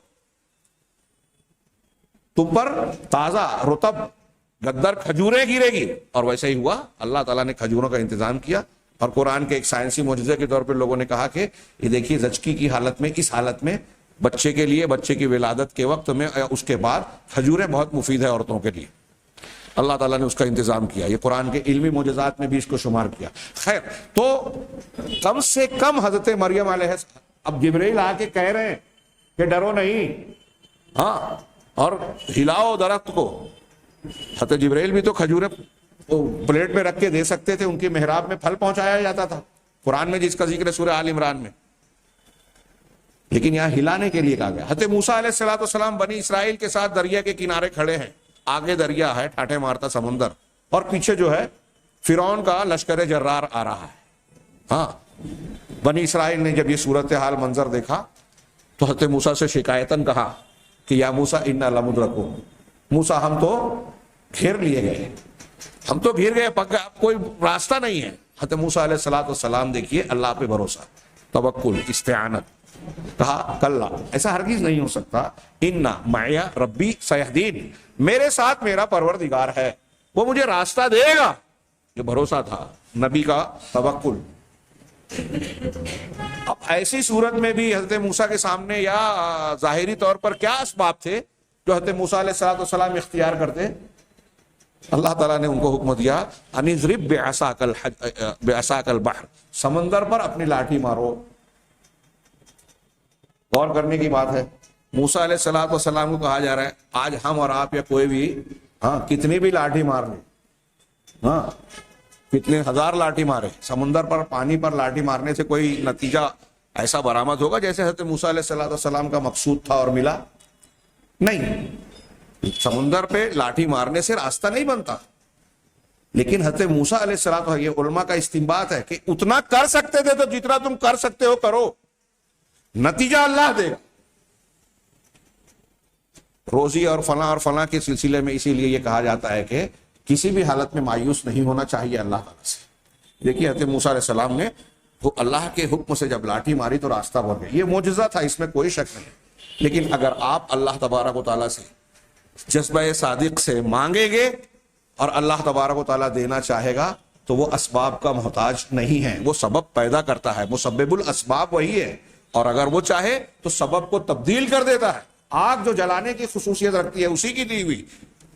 Speaker 1: تم پر تازہ رطب گدر کھجوریں گرے گی. اور ویسے ہی ہوا. اللہ تعالیٰ نے کھجوروں کا انتظام کیا. اور قرآن کے ایک سائنسی معجزے کے طور پر لوگوں نے کہا کہ یہ دیکھیے زچگی کی حالت میں، اس حالت میں بچے کے لیے، بچے کی ولادت کے وقت میں یا اس کے بعد کھجوریں بہت مفید ہے عورتوں کے لیے. اللہ تعالیٰ نے اس کا انتظام کیا. یہ قرآن کے علمی معجزات میں بھی اس کو شمار کیا. خیر، تو کم سے کم حضرت مریم علیہ السلام، اب جبرائیل آ کے کہہ رہے ہیں کہ ڈرو نہیں، ہاں اور ہلاؤ درخت کو. حضرت جبرائیل بھی تو کھجوریں پلیٹ میں رکھ کے دے سکتے تھے، ان کی محراب میں پھل پہنچایا جاتا تھا قرآن میں جس کا ذکر ہے سورہ آل عمران میں. لیکن یہاں ہلانے کے لیے کہا گیا. حضرت موسیٰ علیہ السلام بنی اسرائیل کے ساتھ دریا کے کنارے کھڑے ہیں. آگے دریا ہے ٹھاٹھے مارتا سمندر، اور پیچھے جو ہے فرعون کا لشکر جرار آ رہا ہے. ہاں بنی اسرائیل نے جب یہ صورتحال منظر دیکھا تو حضرت موسیٰ سے شکایتاً کہا کہ یا موسیٰ انا لمدرکون، موسیٰ ہم تو گھیر لیے گئے، ہم تو گھیر گئے، پک گئے، اب کوئی راستہ نہیں ہے. حضرت موسیٰ علیہ السلام دیکھیے اللہ پہ بھروسہ، توکل، استعانت. کہا کلا، ایسا ہرگز نہیں ہو سکتا، انا معی ربی سیہدین، میرے ساتھ میرا پروردگار ہے، وہ مجھے راستہ دے گا. یہ بھروسہ تھا نبی کا، توکل. اب ایسی صورت میں بھی حضرت موسیٰ کے سامنے یا ظاہری طور پر کیا اسباب تھے جو حضرت موسیٰ علیہ السلام اختیار کرتے؟ اللہ تعالیٰ نے ان کو حکم دیا ان اضرب بعصاک البحر، سمندر پر اپنی لاٹھی مارو. غور کرنے کی بات ہے. موسیٰ علیہ السلام کو کہا جا رہا ہے آج ہم اور آپ یا کوئی بھی کتنی بھی لاٹھی مار لیں، کتنے ہزار لاٹھی مارے، سمندر پر، پانی پر لاٹھی مارنے سے کوئی نتیجہ ایسا برآمد ہوگا جیسے حضرت موسیٰ علیہ السلام کا مقصود تھا اور ملا؟ نہیں. سمندر پہ لاٹھی مارنے سے راستہ نہیں بنتا. لیکن حضرت موسیٰ علیہ السلام، یہ علماء کا استنباط ہے کہ اتنا کر سکتے تھے تو جتنا تم کر سکتے ہو کرو، نتیجہ اللہ دے گا. روزی اور فلاں کے سلسلے میں اسی لیے یہ کہا جاتا ہے کہ کسی بھی حالت میں مایوس نہیں ہونا چاہیے اللہ تعالیٰ سے. دیکھیے حضرت موسیٰ علیہ السلام نے اللہ کے حکم سے جب لاٹھی ماری تو راستہ بن گیا. یہ معجزہ تھا، اس میں کوئی شک نہیں. لیکن اگر آپ اللہ تبارک و تعالیٰ سے جذبہ صادق سے مانگیں گے اور اللہ تبارک و تعالیٰ دینا چاہے گا تو وہ اسباب کا محتاج نہیں ہے، وہ سبب پیدا کرتا ہے، مسبب الاسباب وہی ہے. اور اگر وہ چاہے تو سبب کو تبدیل کر دیتا ہے. آگ جو جلانے کی خصوصیت رکھتی ہے اسی کی دی ہوئی،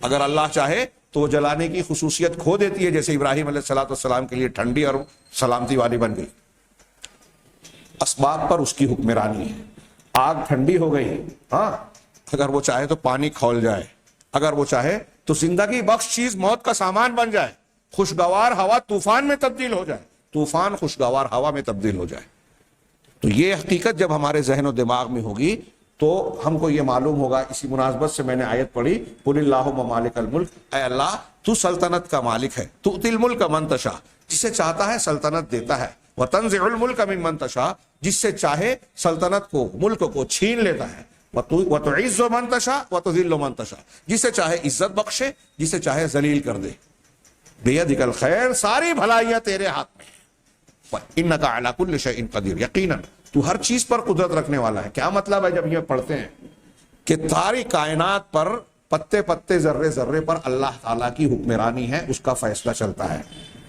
Speaker 1: اگر اللہ چاہے تو وہ جلانے کی خصوصیت کھو دیتی ہے، جیسے ابراہیم علیہ السلام کے لیے ٹھنڈی اور سلامتی والی بن گئی. اسباب پر اس کی حکمرانی ہے. آگ ٹھنڈی ہو گئی، اگر وہ چاہے تو پانی کھول جائے، اگر وہ چاہے تو زندگی بخش چیز موت کا سامان بن جائے، خوشگوار ہوا طوفان میں تبدیل ہو جائے، طوفان خوشگوار ہوا میں تبدیل ہو جائے. تو یہ حقیقت جب ہمارے ذہن و دماغ میں ہوگی تو ہم کو یہ معلوم ہوگا. اسی مناسبت سے میں نے آیت پڑھی قل اللہم مالک الملک، اے اللہ تو سلطنت کا مالک ہے، تؤتی الملک من تشاء، جسے چاہتا ہے سلطنت دیتا ہے، وتنزع الملک ممن تشاء، جس سے چاہے سلطنت کو، ملک کو چھین لیتا ہے، وتعز من تشاء وتذل من تشاء، جسے چاہے عزت بخشے، جسے چاہے ذلیل کر دے. بیدک الخیر، ساری بھلائیاں تیرے ہاتھ میں ہیں. انک علی کل شیء قدیر، یقیناً تو ہر چیز پر قدرت رکھنے والا ہے. کیا مطلب ہے جب یہ پڑھتے ہیں کہ ساری کائنات پر، پتے پتے، ذرے ذرے پر اللہ تعالیٰ کی حکمرانی ہے، اس کا فیصلہ چلتا ہے.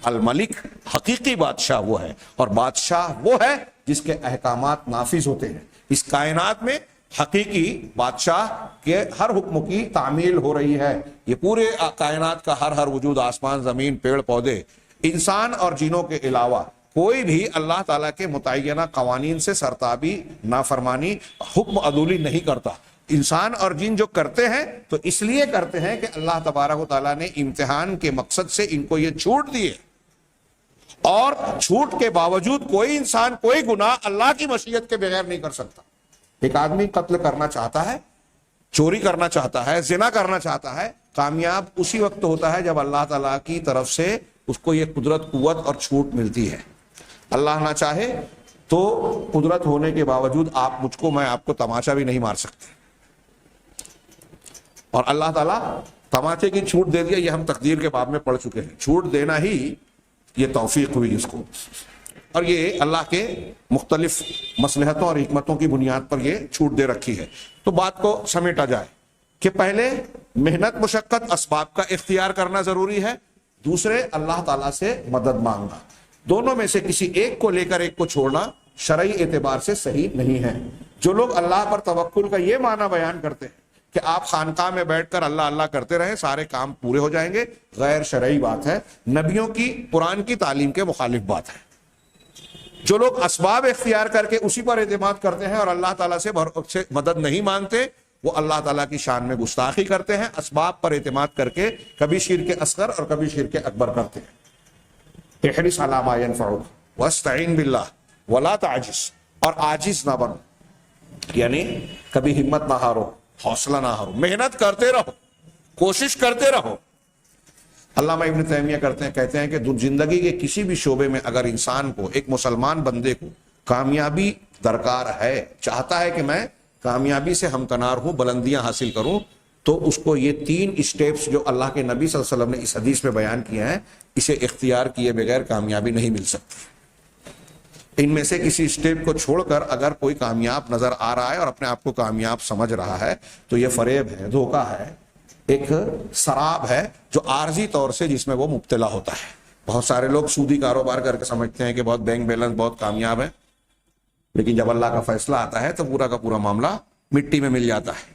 Speaker 1: الملک، حقیقی بادشاہ وہ ہے، اور بادشاہ وہ ہے جس کے احکامات نافذ ہوتے ہیں. اس کائنات میں حقیقی بادشاہ کے ہر حکم کی تعمیل ہو رہی ہے. یہ پورے کائنات کا ہر وجود، آسمان، زمین، پیڑ پودے، انسان اور جنوں کے علاوہ کوئی بھی اللہ تعالیٰ کے متعینہ قوانین سے سرتابی، نافرمانی، حکم عدولی نہیں کرتا. انسان اور جن جو کرتے ہیں تو اس لیے کرتے ہیں کہ اللہ تبارک و تعالیٰ نے امتحان کے مقصد سے ان کو یہ چھوٹ دیے، اور چھوٹ کے باوجود کوئی انسان کوئی گناہ اللہ کی مشیت کے بغیر نہیں کر سکتا. ایک آدمی قتل کرنا چاہتا ہے چوری کرنا چاہتا ہے، زنا کرنا چاہتا ہے، کامیاب اسی وقت ہوتا ہے جب اللہ تعالیٰ کی طرف سے اس کو یہ قدرت، قوت اور چھوٹ ملتی ہے۔ اللہ نہ چاہے تو قدرت ہونے کے باوجود میں آپ کو تماچا بھی نہیں مار سکتے، اور اللہ تعالیٰ تماچے کی چھوٹ دے دیا، یہ ہم تقدیر کے باب میں پڑھ چکے ہیں۔ چھوٹ دینا ہی یہ توفیق ہوئی اس کو، اور یہ اللہ کے مختلف مصلحتوں اور حکمتوں کی بنیاد پر یہ چھوٹ دے رکھی ہے۔ تو بات کو سمیٹا جائے کہ پہلے محنت، مشقت، اسباب کا اختیار کرنا ضروری ہے، دوسرے اللہ تعالیٰ سے مدد مانگنا۔ دونوں میں سے کسی ایک کو لے کر ایک کو چھوڑنا شرعی اعتبار سے صحیح نہیں ہے۔ جو لوگ اللہ پر توکل کا یہ معنی بیان کرتے ہیں کہ آپ خانقاہ میں بیٹھ کر اللہ اللہ کرتے رہیں، سارے کام پورے ہو جائیں گے، غیر شرعی بات ہے، نبیوں کی، قرآن کی تعلیم کے مخالف بات ہے۔ جو لوگ اسباب اختیار کر کے اسی پر اعتماد کرتے ہیں اور اللہ تعالیٰ سے مدد نہیں مانگتے، وہ اللہ تعالیٰ کی شان میں گستاخی کرتے ہیں، اسباب پر اعتماد کر کے کبھی شرک اصغر اور کبھی شرک اکبر کرتے ہیں۔ احرص علی ما ينفعک واستعن باللہ ولا تعجز، اور عاجز نہ بنو، یعنی کبھی ہمت نہ ہارو، حوصلہ نہ ہارو، محنت کرتے رہو، کوشش کرتے رہو۔ علامہ ابن تیمیہ کہتے ہیں کہ زندگی کے کسی بھی شعبے میں اگر انسان کو، ایک مسلمان بندے کو کامیابی درکار ہے، چاہتا ہے کہ میں کامیابی سے ہمکنار ہوں، بلندیاں حاصل کروں، تو اس کو یہ 3 اسٹیپس جو اللہ کے نبی صلی اللہ علیہ وسلم نے اس حدیث میں بیان کیے ہیں، اسے اختیار کیے بغیر کامیابی نہیں مل سکتی۔ ان میں سے کسی اسٹیپ کو چھوڑ کر اگر کوئی کامیاب نظر آ رہا ہے اور اپنے آپ کو کامیاب سمجھ رہا ہے تو یہ فریب ہے، دھوکہ ہے، ایک سراب ہے جو عارضی طور سے جس میں وہ مبتلا ہوتا ہے۔ بہت سارے لوگ سودی کاروبار کر کے سمجھتے ہیں کہ بہت بینک بیلنس، بہت کامیاب ہے، لیکن جب اللہ کا فیصلہ آتا ہے تو پورا کا پورا معاملہ مٹی میں مل جاتا ہے۔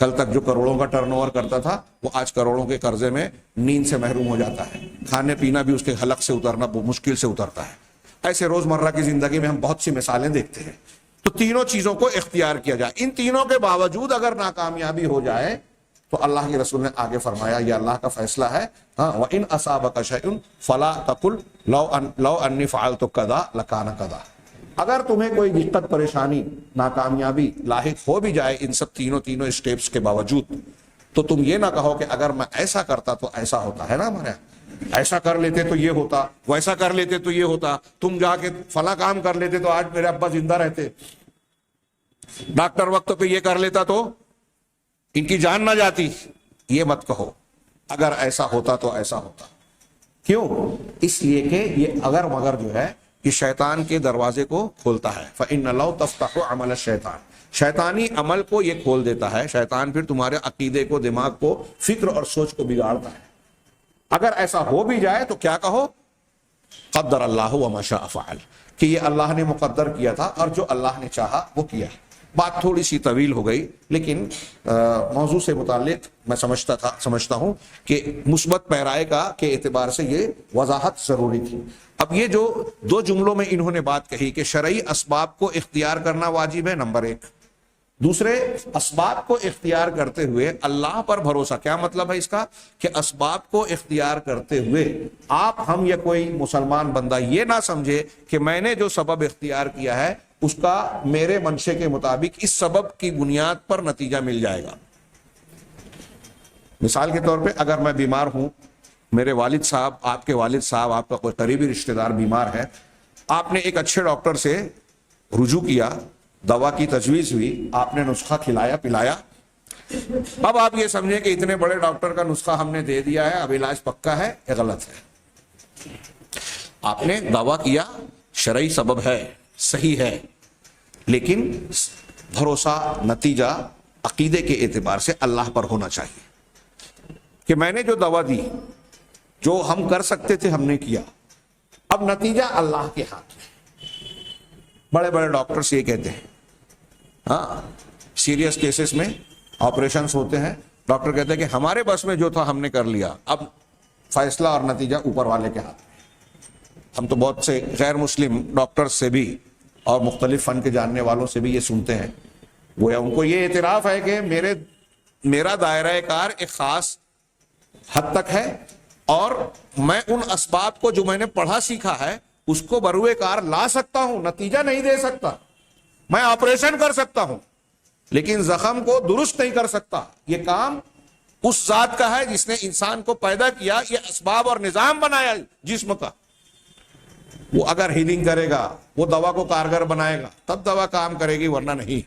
Speaker 1: کل تک جو کروڑوں کا ٹرن اوور کرتا تھا وہ آج کروڑوں کے قرضے میں نیند سے محروم ہو جاتا ہے، کھانے پینا بھی اس کے حلق سے اترنا مشکل سے اترتا ہے۔ ایسے روزمرہ کی زندگی میں ہم بہت سی مثالیں دیکھتے ہیں۔ تو تینوں چیزوں کو اختیار کیا جائے، ان تینوں کے باوجود اگر ناکامیابی ہو جائے تو اللہ کے رسول نے آگے فرمایا یہ اللہ کا فیصلہ ہے، وَإِنْ أَصَابَكَ شَيْءٌ فَلَا تَقُلْ لَوْ أَنِّي فَعَلْتُ كَذَا لَكَانَ كَذَا۔ اگر تمہیں کوئی دقت، پریشانی، ناکامیابی لاحق ہو بھی جائے ان سب تینوں اسٹیپس کے باوجود، تو تم یہ نہ کہو کہ اگر میں ایسا کرتا تو ایسا ہوتا ہے نا، ہمارے ایسا کر لیتے تو یہ ہوتا، ویسا کر لیتے تو یہ ہوتا، تم جا کے فلاں کام کر لیتے تو آج میرے ابا زندہ رہتے، ڈاکٹر وقت پہ یہ کر لیتا تو ان کی جان نہ جاتی۔ یہ مت کہو اگر ایسا ہوتا تو ایسا ہوتا۔ کیوں؟ اس لیے کہ یہ اگر مگر جو ہے یہ شیطان کے دروازے کو کھولتا ہے۔ فَإِنَّ لَوْ تَفْتَحُ عَمَلَ الشَّيْطَانِ، شیطانی عمل کو یہ کھول دیتا ہے۔ شیطان پھر تمہارے عقیدے کو، دماغ کو، فکر اور سوچ کو بگاڑتا ہے۔ اگر ایسا ہو بھی جائے تو کیا کہو؟ قدر اللہ وما شاء فعل، کہ یہ اللہ نے مقدر کیا تھا اور جو اللہ نے چاہا وہ کیا۔ بات تھوڑی سی طویل ہو گئی، لیکن موضوع سے متعلق میں سمجھتا ہوں کہ مثبت پیرائے کے اعتبار سے یہ وضاحت ضروری تھی۔ اب یہ جو 2 جملوں میں انہوں نے بات کہی کہ شرعی اسباب کو اختیار کرنا واجب ہے، نمبر 1۔ دوسرے، اسباب کو اختیار کرتے ہوئے اللہ پر بھروسہ۔ کیا مطلب ہے اس کا؟ کہ اسباب کو اختیار کرتے ہوئے ہم یا کوئی مسلمان بندہ یہ نہ سمجھے کہ میں نے جو سبب اختیار کیا ہے اس کا میرے منشے کے مطابق اس سبب کی بنیاد پر نتیجہ مل جائے گا۔ مثال کے طور پہ اگر میں بیمار ہوں، میرے والد صاحب، آپ کے والد صاحب، آپ کا کوئی قریبی رشتہ دار بیمار ہے، آپ نے ایک اچھے ڈاکٹر سے رجوع کیا، دوا کی تجویز ہوئی، آپ نے نسخہ کھلایا پلایا، اب آپ یہ سمجھیں کہ اتنے بڑے ڈاکٹر کا نسخہ ہم نے دے دیا ہے، اب علاج پکا ہے، یہ غلط ہے۔ آپ نے دعویٰ کیا، شرعی سبب ہے، صحیح ہے، لیکن بھروسہ، نتیجہ عقیدے کے اعتبار سے اللہ پر ہونا چاہیے کہ میں نے جو دوا دی، جو ہم کر سکتے تھے ہم نے کیا، اب نتیجہ اللہ کے ہاتھ میں۔ بڑے بڑے ڈاکٹرز یہ کہتے ہیں، سیریس کیسز میں آپریشنز ہوتے ہیں، ڈاکٹر کہتے ہیں کہ ہمارے بس میں جو تھا ہم نے کر لیا، اب فیصلہ اور نتیجہ اوپر والے کے ہاتھ میں۔ ہم تو بہت سے غیر مسلم ڈاکٹرز سے بھی اور مختلف فن کے جاننے والوں سے بھی یہ سنتے ہیں، وہ ان کو یہ اعتراف ہے کہ میرا دائرہ کار ایک خاص حد تک ہے اور میں ان اسباب کو جو میں نے پڑھا سیکھا ہے اس کو بروئے کار لا سکتا ہوں، نتیجہ نہیں دے سکتا۔ میں آپریشن کر سکتا ہوں لیکن زخم کو درست نہیں کر سکتا. یہ کام اس ذات کا ہے جس نے انسان کو پیدا کیا, یہ اسباب اور نظام بنایا جسم کا. وہ اگر ہیلنگ کرے گا, وہ دوا کو کارگر بنائے گا, تب دوا کام کرے گی, ورنہ نہیں.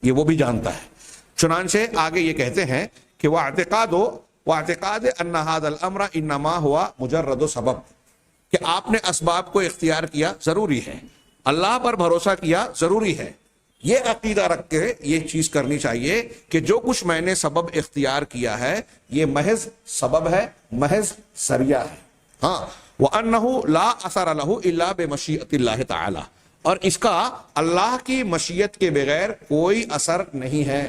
Speaker 1: یہ وہ بھی جانتا ہے. چنانچہ آگے یہ کہتے ہیں کہ واعتقاد ان هذا الامر انما هو مجرد سبب, کہ آپ نے اسباب کو اختیار کیا ضروری ہے, اللہ پر بھروسہ کیا ضروری ہے. یہ عقیدہ رکھ کے یہ چیز کرنی چاہیے کہ جو کچھ میں نے سبب اختیار کیا ہے یہ محض سبب ہے, محض ذریعہ ہے. ہاں, وَأَنَّهُ لَا أَثَرَ لَهُ إِلَّا بِمَشِيئَةِ اللَّهِ تعالی, اور اس کا اللہ کی مشیت کے بغیر کوئی اثر نہیں ہے.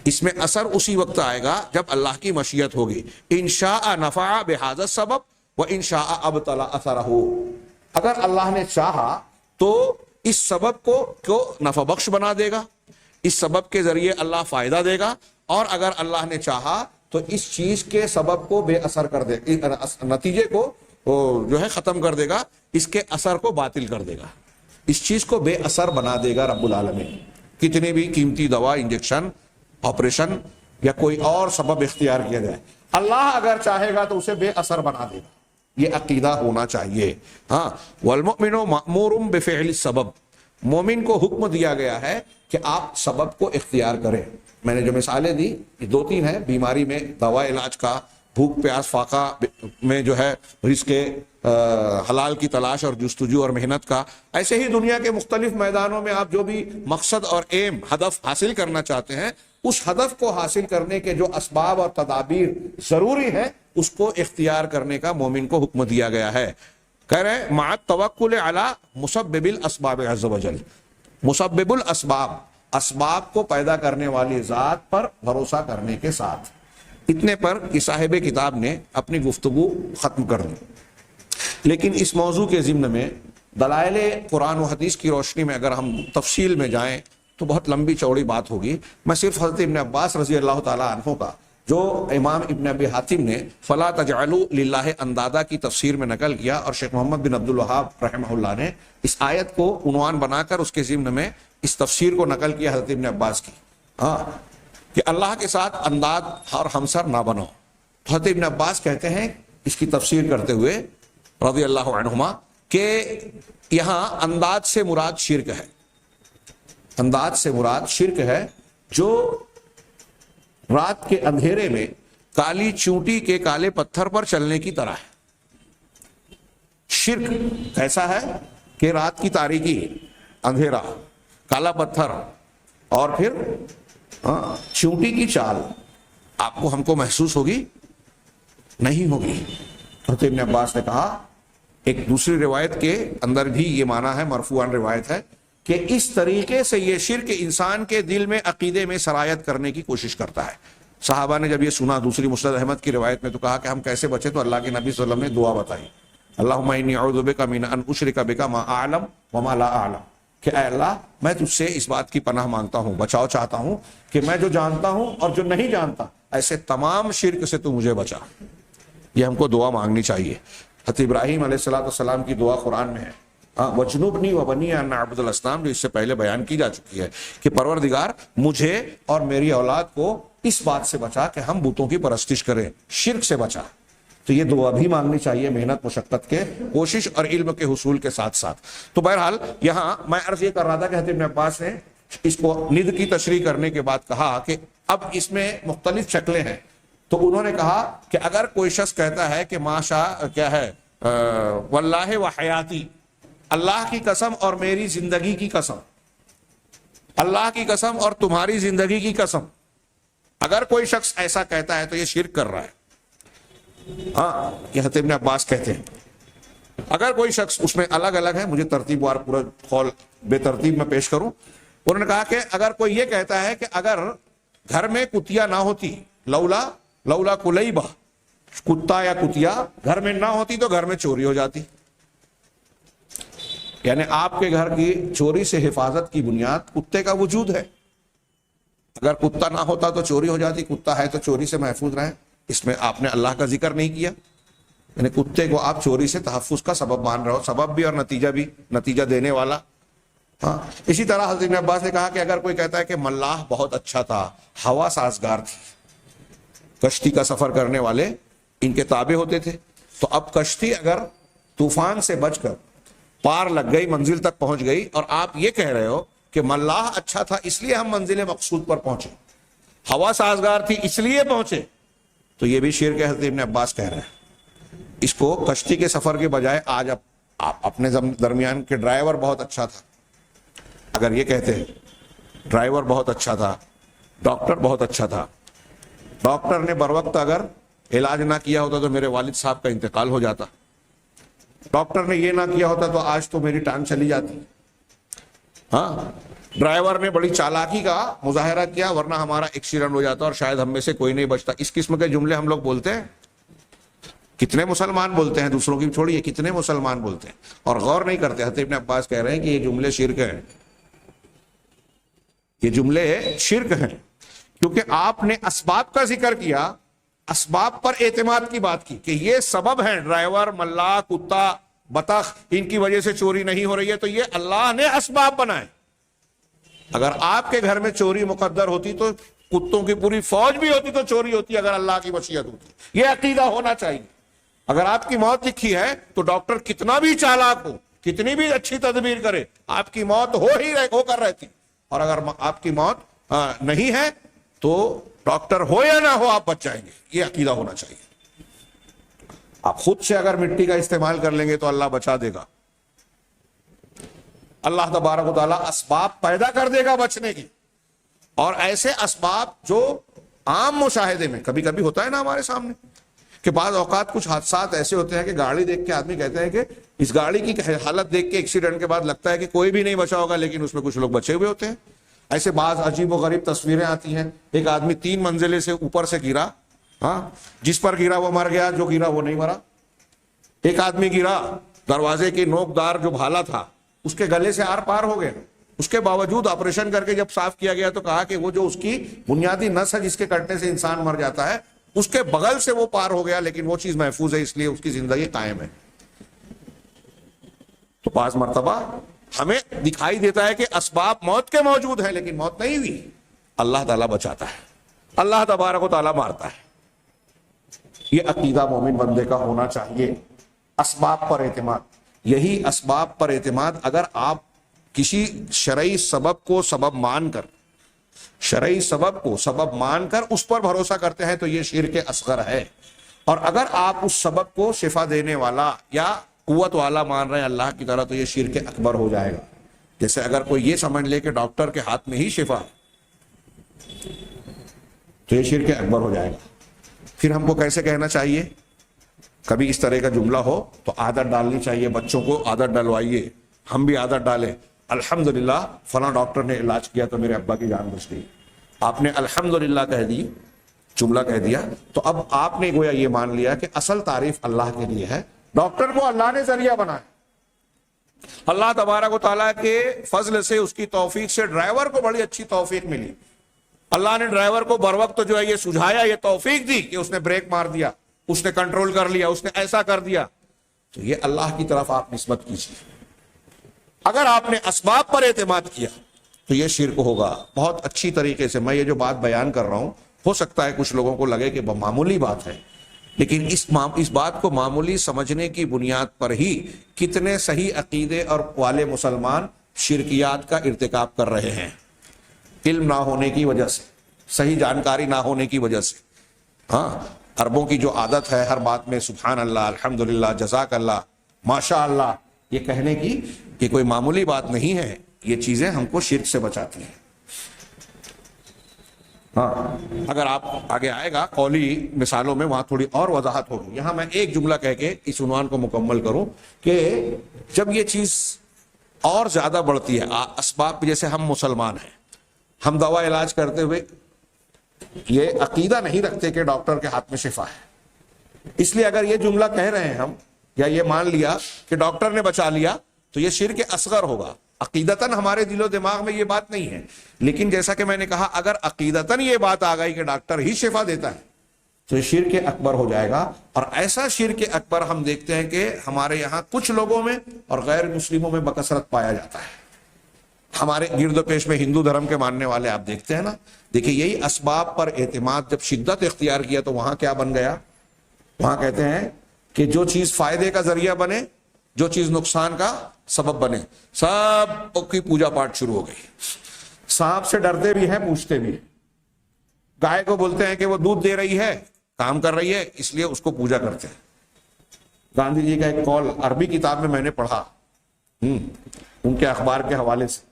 Speaker 1: اس میں اثر اسی وقت آئے گا جب اللہ کی مشیت ہوگی. ان شاء نفع بهذا السبب وان شاء ابطل اثره, اگر اللہ نے چاہا تو اس سبب کو نفع بخش بنا دے گا, اس سبب کے ذریعے اللہ فائدہ دے گا, اور اگر اللہ نے چاہا تو اس چیز کے سبب کو بے اثر کر دے, نتیجے کو جو ہے ختم کر دے گا, اس کے اثر کو باطل کر دے گا, اس چیز کو بے اثر بنا دے گا رب العالمین. کتنی بھی قیمتی دوا, انجیکشن, آپریشن یا کوئی اور سبب اختیار کیا جائے, اللہ اگر چاہے گا تو اسے بے اثر بنا دے گا. یہ عقیدہ ہونا چاہیے. ہاں, والمؤمن مأمور بفعل السبب, مومن کو حکم دیا گیا ہے کہ آپ سبب کو اختیار کریں. میں نے جو مثالیں دی یہ 2-3 ہیں, بیماری میں دوا علاج کا, بھوک پیاس فاقہ میں جو ہے رزق حلال کی تلاش اور جستجو اور محنت کا. ایسے ہی دنیا کے مختلف میدانوں میں آپ جو بھی مقصد اور ایم, ہدف حاصل کرنا چاہتے ہیں, اس ہدف کو حاصل کرنے کے جو اسباب اور تدابیر ضروری ہیں اس کو اختیار کرنے کا مومن کو حکم دیا گیا ہے. کہہ رہے ہیں مع التوکل علی مسبب الاسباب عز وجل, مسبب الاسباب, اسباب کو پیدا کرنے والی ذات پر بھروسہ کرنے کے ساتھ. اتنے پر کہ صاحب کتاب نے اپنی گفتگو ختم کر دی. لیکن اس موضوع کے ضمن میں دلائل قرآن و حدیث کی روشنی میں اگر ہم تفصیل میں جائیں تو بہت لمبی چوڑی بات ہوگی. میں صرف حضرت ابن عباس رضی اللہ تعالیٰ عنہ کا جو امام ابن ابی حاتم نے فلا تجعلوا للہ اندادا کی تفسیر میں نقل کیا, اور شیخ محمد بن عبد الوہاب رحمہ اللہ نے اس آیت کو عنوان بنا کر اس کے ضمن میں اس تفسیر کو نقل کیا حضرت ابن عباس کی, ہاں, کہ اللہ کے ساتھ انداد اور ہمسر نہ بنو. حضرت ابن عباس کہتے ہیں اس کی تفسیر کرتے ہوئے رضی اللہ عنہما کہ یہاں انداد سے مراد شرک ہے. انداد سے مراد شرک ہے جو رات کے اندھیرے میں کالی چونٹی کے کالے پتھر پر چلنے کی طرح ہے. شرک ایسا ہے کہ رات کی تاریکی, اندھیرا, کالا پتھر اور پھر چونٹی کی چال آپ کو ہم کو محسوس ہوگی نہیں ہوگی. حضرت ابن عباس نے کہا, ایک دوسری روایت کے اندر بھی یہ معنی ہے, مرفوعاً روایت ہے, کہ اس طریقے سے یہ شرک انسان کے دل میں عقیدے میں سرایت کرنے کی کوشش کرتا ہے. صحابہ نے جب یہ سنا دوسری مسند احمد کی روایت میں تو کہا کہ ہم کیسے بچے, تو اللہ کے نبی صلی اللہ علیہ وسلم نے دعا بتائی, اللہم انی اعوذ بک من ان اشرک بک ما اعلم وما لا اعلم, کہ اے اللہ میں تجھ سے اس بات کی پناہ مانگتا ہوں, بچاؤ چاہتا ہوں کہ میں جو جانتا ہوں اور جو نہیں جانتا ایسے تمام شرک سے تو مجھے بچا. یہ ہم کو دعا مانگنی چاہیے. حضرت ابراہیم علیہ السلام کی دعا قرآن میں ہے, وجنوبنی وبنی ان نعبد الاصنام, جو اس سے پہلے بیان کی جا چکی ہے کہ پروردگار مجھے اور میری اولاد کو اس بات سے بچا کہ ہم بتوں کی پرستش کریں, شرک سے بچا. تو یہ دعا بھی مانگنی چاہیے محنت مشقت کے, کوشش اور علم کے حصول کے ساتھ ساتھ. تو بہرحال یہاں میں عرض یہ کر رہا تھا کہ حضرت ابن عباس نے اس کو ند کی تشریح کرنے کے بعد کہا کہ اب اس میں مختلف شکلیں ہیں. تو انہوں نے کہا کہ اگر کوئی شخص کہتا ہے کہ ماشا کیا ہے واللہ و حیاتی, اللہ کی قسم اور میری زندگی کی قسم, اللہ کی قسم اور تمہاری زندگی کی قسم, اگر کوئی شخص ایسا کہتا ہے تو یہ شرک کر رہا ہے. ہاں, یہ حضرت ابن عباس کہتے ہیں. اگر کوئی شخص اس میں الگ الگ ہے, مجھے ترتیب وار پورا قول بے ترتیب میں پیش کروں. انہوں نے کہا کہ اگر کوئی یہ کہتا ہے کہ اگر گھر میں کتیا نہ ہوتی, لولا کلیبہ, کتا یا کتیا گھر میں نہ ہوتی تو گھر میں چوری ہو جاتی. یعنی آپ کے گھر کی چوری سے حفاظت کی بنیاد کتے کا وجود ہے. اگر کتا نہ ہوتا تو چوری ہو جاتی, کتا ہے تو چوری سے محفوظ رہیں. اس میں آپ نے اللہ کا ذکر نہیں کیا, یعنی کتے کو آپ چوری سے تحفظ کا سبب مان رہے ہو, سبب بھی اور نتیجہ بھی, نتیجہ دینے والا. ہاں اسی طرح حضرت ابن عباس نے کہا کہ اگر کوئی کہتا ہے کہ ملاح بہت اچھا تھا، ہوا سازگار تھی، کشتی کا سفر کرنے والے ان کے تابع ہوتے تھے، تو اب کشتی اگر طوفان سے بچ کر پار لگ گئی، منزل تک پہنچ گئی، اور آپ یہ کہہ رہے ہو کہ ملاح اچھا تھا اس لیے ہم منزل مقصود پر پہنچے، ہوا سازگار تھی اس لیے پہنچے، تو یہ بھی شرک ہے۔ حضرت ابن عباس کہہ رہے ہیں اس کو کشتی کے سفر کے بجائے آج آپ اپنے درمیان کے ڈرائیور بہت اچھا تھا، اگر یہ کہتے ہیں ڈرائیور بہت اچھا تھا، ڈاکٹر بہت اچھا تھا، ڈاکٹر نے بر وقت اگر علاج نہ کیا ہوتا تو میرے والد صاحب کا انتقال ہو جاتا، ڈاکٹر نے یہ نہ کیا ہوتا تو آج تو میری ٹانگ چلی جاتی، ہاں ڈرائیور نے بڑی چالاکی کا مظاہرہ کیا ورنہ ہمارا ایکسیڈنٹ ہو جاتا اور شاید ہم میں سے کوئی نہیں بچتا۔ اس قسم کے جملے ہم لوگ بولتے ہیں، کتنے مسلمان بولتے ہیں، دوسروں کی چھوڑیے کتنے مسلمان بولتے ہیں اور غور نہیں کرتے۔ حضرت ابن عباس کہہ رہے ہیں کہ یہ جملے شرک ہیں، یہ جملے شرک ہیں، کیونکہ آپ نے اسباب کا ذکر کیا، اسباب پر اعتماد کی بات کی کہ یہ سبب ہیں، ڈرائیور، ملاح، کتا، بطخ، ان کی وجہ سے چوری نہیں ہو رہی ہے، تو یہ اللہ نے اسباب بنائے۔ اگر آپ کے گھر میں چوری مقدر ہوتی تو کتوں کی پوری فوج بھی ہوتی تو چوری ہوتی، اگر اللہ کی مشیت ہوتی۔ یہ عقیدہ ہونا چاہیے۔ اگر آپ کی موت لکھی ہے تو ڈاکٹر کتنا بھی چالاک ہو، کتنی بھی اچھی تدبیر کرے، آپ کی موت ہو کر رہتی، اور اگر آپ کی موت نہیں ہے تو ڈاکٹر ہو یا نہ ہو آپ بچ جائیں گے، یہ عقیدہ ہونا چاہیے۔ آپ خود سے اگر مٹی کا استعمال کر لیں گے تو اللہ بچا دے گا، اللہ تبارک و تعالیٰ اسباب پیدا کر دے گا بچنے کی، اور ایسے اسباب جو عام مشاہدے میں کبھی کبھی ہوتا ہے نا ہمارے سامنے، کہ بعض اوقات کچھ حادثات ایسے ہوتے ہیں کہ گاڑی دیکھ کے آدمی کہتے ہیں کہ اس گاڑی کی حالت دیکھ کے ایکسیڈنٹ کے بعد لگتا ہے کہ کوئی بھی نہیں بچا ہوگا، لیکن اس میں کچھ لوگ بچے ہوئے ہوتے ہیں۔ ایسے بعض عجیب و غریب تصویریں آتی ہیں، ایک آدمی 3 منزلے سے اوپر سے گرا، ہاں جس پر گرا وہ مر گیا، جو گرا وہ نہیں مرا۔ ایک آدمی گرا، دروازے کی نوک دار جو بھالا تھا اس کے گلے سے آر پار ہو گیا، اس کے باوجود آپریشن کر کے جب صاف کیا گیا تو کہا کہ وہ جو اس کی بنیادی نس ہے جس کے کٹنے سے انسان مر جاتا ہے، اس کے بغل سے وہ پار ہو گیا، لیکن وہ چیز محفوظ ہے، اس لیے اس کی زندگی قائم ہے۔ تو بعض مرتبہ ہمیں دکھائی دیتا ہے کہ اسباب موت کے موجود ہیں لیکن موت نہیں ہوئی، اللہ تعالیٰ بچاتا ہے، اللہ تبارک و تعالیٰ مارتا ہے۔ یہ عقیدہ مومن بندے کا ہونا چاہیے، اسباب پر اعتماد۔ یہی اسباب پر اعتماد اگر آپ کسی شرعی سبب کو سبب مان کر، شرعی سبب کو سبب مان کر اس پر بھروسہ کرتے ہیں تو یہ شرک اصغر ہے، اور اگر آپ اس سبب کو شفا دینے والا یا قوت والا مان رہے ہیں اللہ کی طرح تو یہ شرک اکبر ہو جائے گا۔ جیسے اگر کوئی یہ سمجھ لے کہ ڈاکٹر کے ہاتھ میں ہی شفا تو یہ شرک اکبر ہو جائے گا۔ پھر ہم کو کیسے کہنا چاہیے؟ کبھی اس طرح کا جملہ ہو تو عادت ڈالنی چاہیے، بچوں کو عادت ڈلوائیے، ہم بھی عادت ڈالیں۔ الحمدللہ فلاں ڈاکٹر نے علاج کیا تو میرے ابا کی جان بچ گئی، آپ نے الحمدللہ کہہ دی، جملہ کہہ دیا، تو اب آپ نے گویا یہ مان لیا کہ اصل تعریف اللہ کے لیے ہے، ڈاکٹر کو اللہ نے ذریعہ بنایا۔ اللہ تبارک و تعالیٰ کے فضل سے، اس کی توفیق سے ڈرائیور کو بڑی اچھی توفیق ملی، اللہ نے ڈرائیور کو بر وقت جو ہے یہ سجھایا، یہ توفیق دی کہ اس نے بریک مار دیا، اس نے کنٹرول کر لیا، اس نے ایسا کر دیا، تو یہ اللہ کی طرف آپ نسبت کیجیے۔ اگر آپ نے اسباب پر اعتماد کیا تو یہ شرک ہوگا۔ بہت اچھی طریقے سے میں یہ جو بات بیان کر رہا ہوں، ہو سکتا ہے کچھ لوگوں کو لگے کہ معمولی بات ہے، لیکن اس بات کو معمولی سمجھنے کی بنیاد پر ہی کتنے صحیح عقیدے اور والے مسلمان شرکیات کا ارتکاب کر رہے ہیں، علم نہ ہونے کی وجہ سے، صحیح جانکاری نہ ہونے کی وجہ سے۔ ہاں عربوں کی جو عادت ہے ہر بات میں سبحان اللہ، الحمدللہ، جزاک اللہ، ماشاء اللہ یہ کہنے کی، کہ کوئی معمولی بات نہیں ہے، یہ چیزیں ہم کو شرک سے بچاتی ہیں۔ ہاں اگر آپ آگے آئے گا قولی مثالوں میں وہاں تھوڑی اور وضاحت ہوگی، یہاں میں ایک جملہ کہہ کے اس عنوان کو مکمل کروں کہ جب یہ چیز اور زیادہ بڑھتی ہے، اسباب جیسے ہم مسلمان ہیں، ہم دوا علاج کرتے ہوئے یہ عقیدہ نہیں رکھتے کہ ڈاکٹر کے ہاتھ میں شفا ہے، اس لیے اگر یہ جملہ کہہ رہے ہیں ہم یا یہ مان لیا کہ ڈاکٹر نے بچا لیا تو یہ شرک اصغر ہوگا۔ عقیدتاً ہمارے دل و دماغ میں یہ بات نہیں ہے، لیکن جیسا کہ میں نے کہا اگر عقیدتاً یہ بات آ گئی کہ ڈاکٹر ہی شفا دیتا ہے تو یہ شرک اکبر ہو جائے گا۔ اور ایسا شرک اکبر ہم دیکھتے ہیں کہ ہمارے یہاں کچھ لوگوں میں اور غیر مسلموں میں بکثرت پایا جاتا ہے۔ ہمارے گرد و پیش میں ہندو دھرم کے ماننے والے آپ دیکھتے ہیں نا. دیکھیے یہی اسباب پر اعتماد جب شدت اختیار کیا تو وہاں کیا بن گیا؟ وہاں کہتے ہیں کہ جو چیز فائدے کا ذریعہ بنے، جو چیز نقصان کا سبب بنے، سب کی پوجا پاٹ شروع ہو گئی. سانپ سے ڈرتے بھی ہیں، پوچھتے بھی ہیں. گائے کو بولتے ہیں کہ وہ دودھ دے رہی ہے، کام کر رہی ہے، اس لیے اس کو پوجا کرتے ہیں. گاندھی جی کا ایک قول عربی کتاب میں نے پڑھا، ان کے اخبار کے حوالے سے،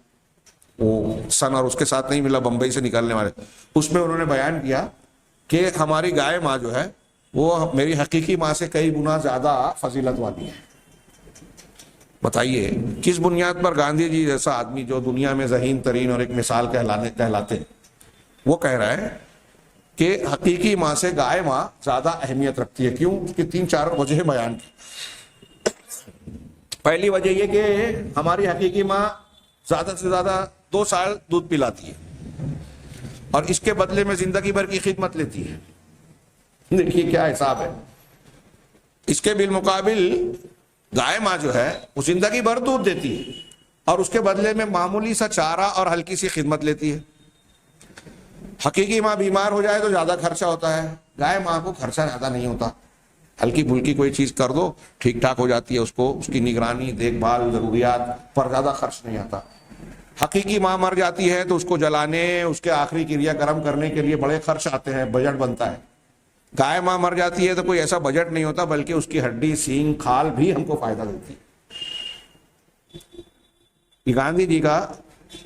Speaker 1: وہ سن اور اس کے ساتھ نہیں ملا، بمبئی سے نکلنے والے. اس میں انہوں نے بیان کیا کہ ہماری گائے ماں جو ہے وہ میری حقیقی ماں سے کئی گنا زیادہ فضیلت والی ہے. بتائیے کس بنیاد پر گاندھی جی جیسا آدمی جو دنیا میں ذہین ترین اور ایک مثال کہلاتے ہیں، وہ کہہ رہا ہے کہ حقیقی ماں سے گائے ماں زیادہ اہمیت رکھتی ہے. کیوں؟ اس کی 3-4 وجہ بیان کی. پہلی وجہ یہ کہ ہماری حقیقی ماں زیادہ سے زیادہ 2 سال دودھ پلاتی ہے اور اس کے بدلے میں زندگی بھر کی خدمت لیتی ہے. دیکھیے کیا حساب ہے. اس کے بالمقابل گائے ماں جو ہے وہ زندگی بھر دودھ دیتی ہے اور اس کے بدلے میں معمولی سا چارہ اور ہلکی سی خدمت لیتی ہے. حقیقی ماں بیمار ہو جائے تو زیادہ خرچہ ہوتا ہے، گائے ماں کو خرچہ زیادہ نہیں ہوتا. ہلکی پھلکی کوئی چیز کر دو ٹھیک ٹھاک ہو جاتی ہے، اس کو اس کی نگرانی دیکھ بھال ضروریات پر زیادہ خرچ نہیں آتا. حقیقی ماں مر جاتی ہے تو اس کو جلانے، اس کے آخری کریا کرم کرنے کے لیے بڑے خرچ آتے ہیں، بجٹ بنتا ہے. گائے ماں مر جاتی ہے تو کوئی ایسا بجٹ نہیں ہوتا، بلکہ اس کی ہڈی سینگ کھال بھی ہم کو فائدہ دیتی ہے. یہ گاندھی جی کا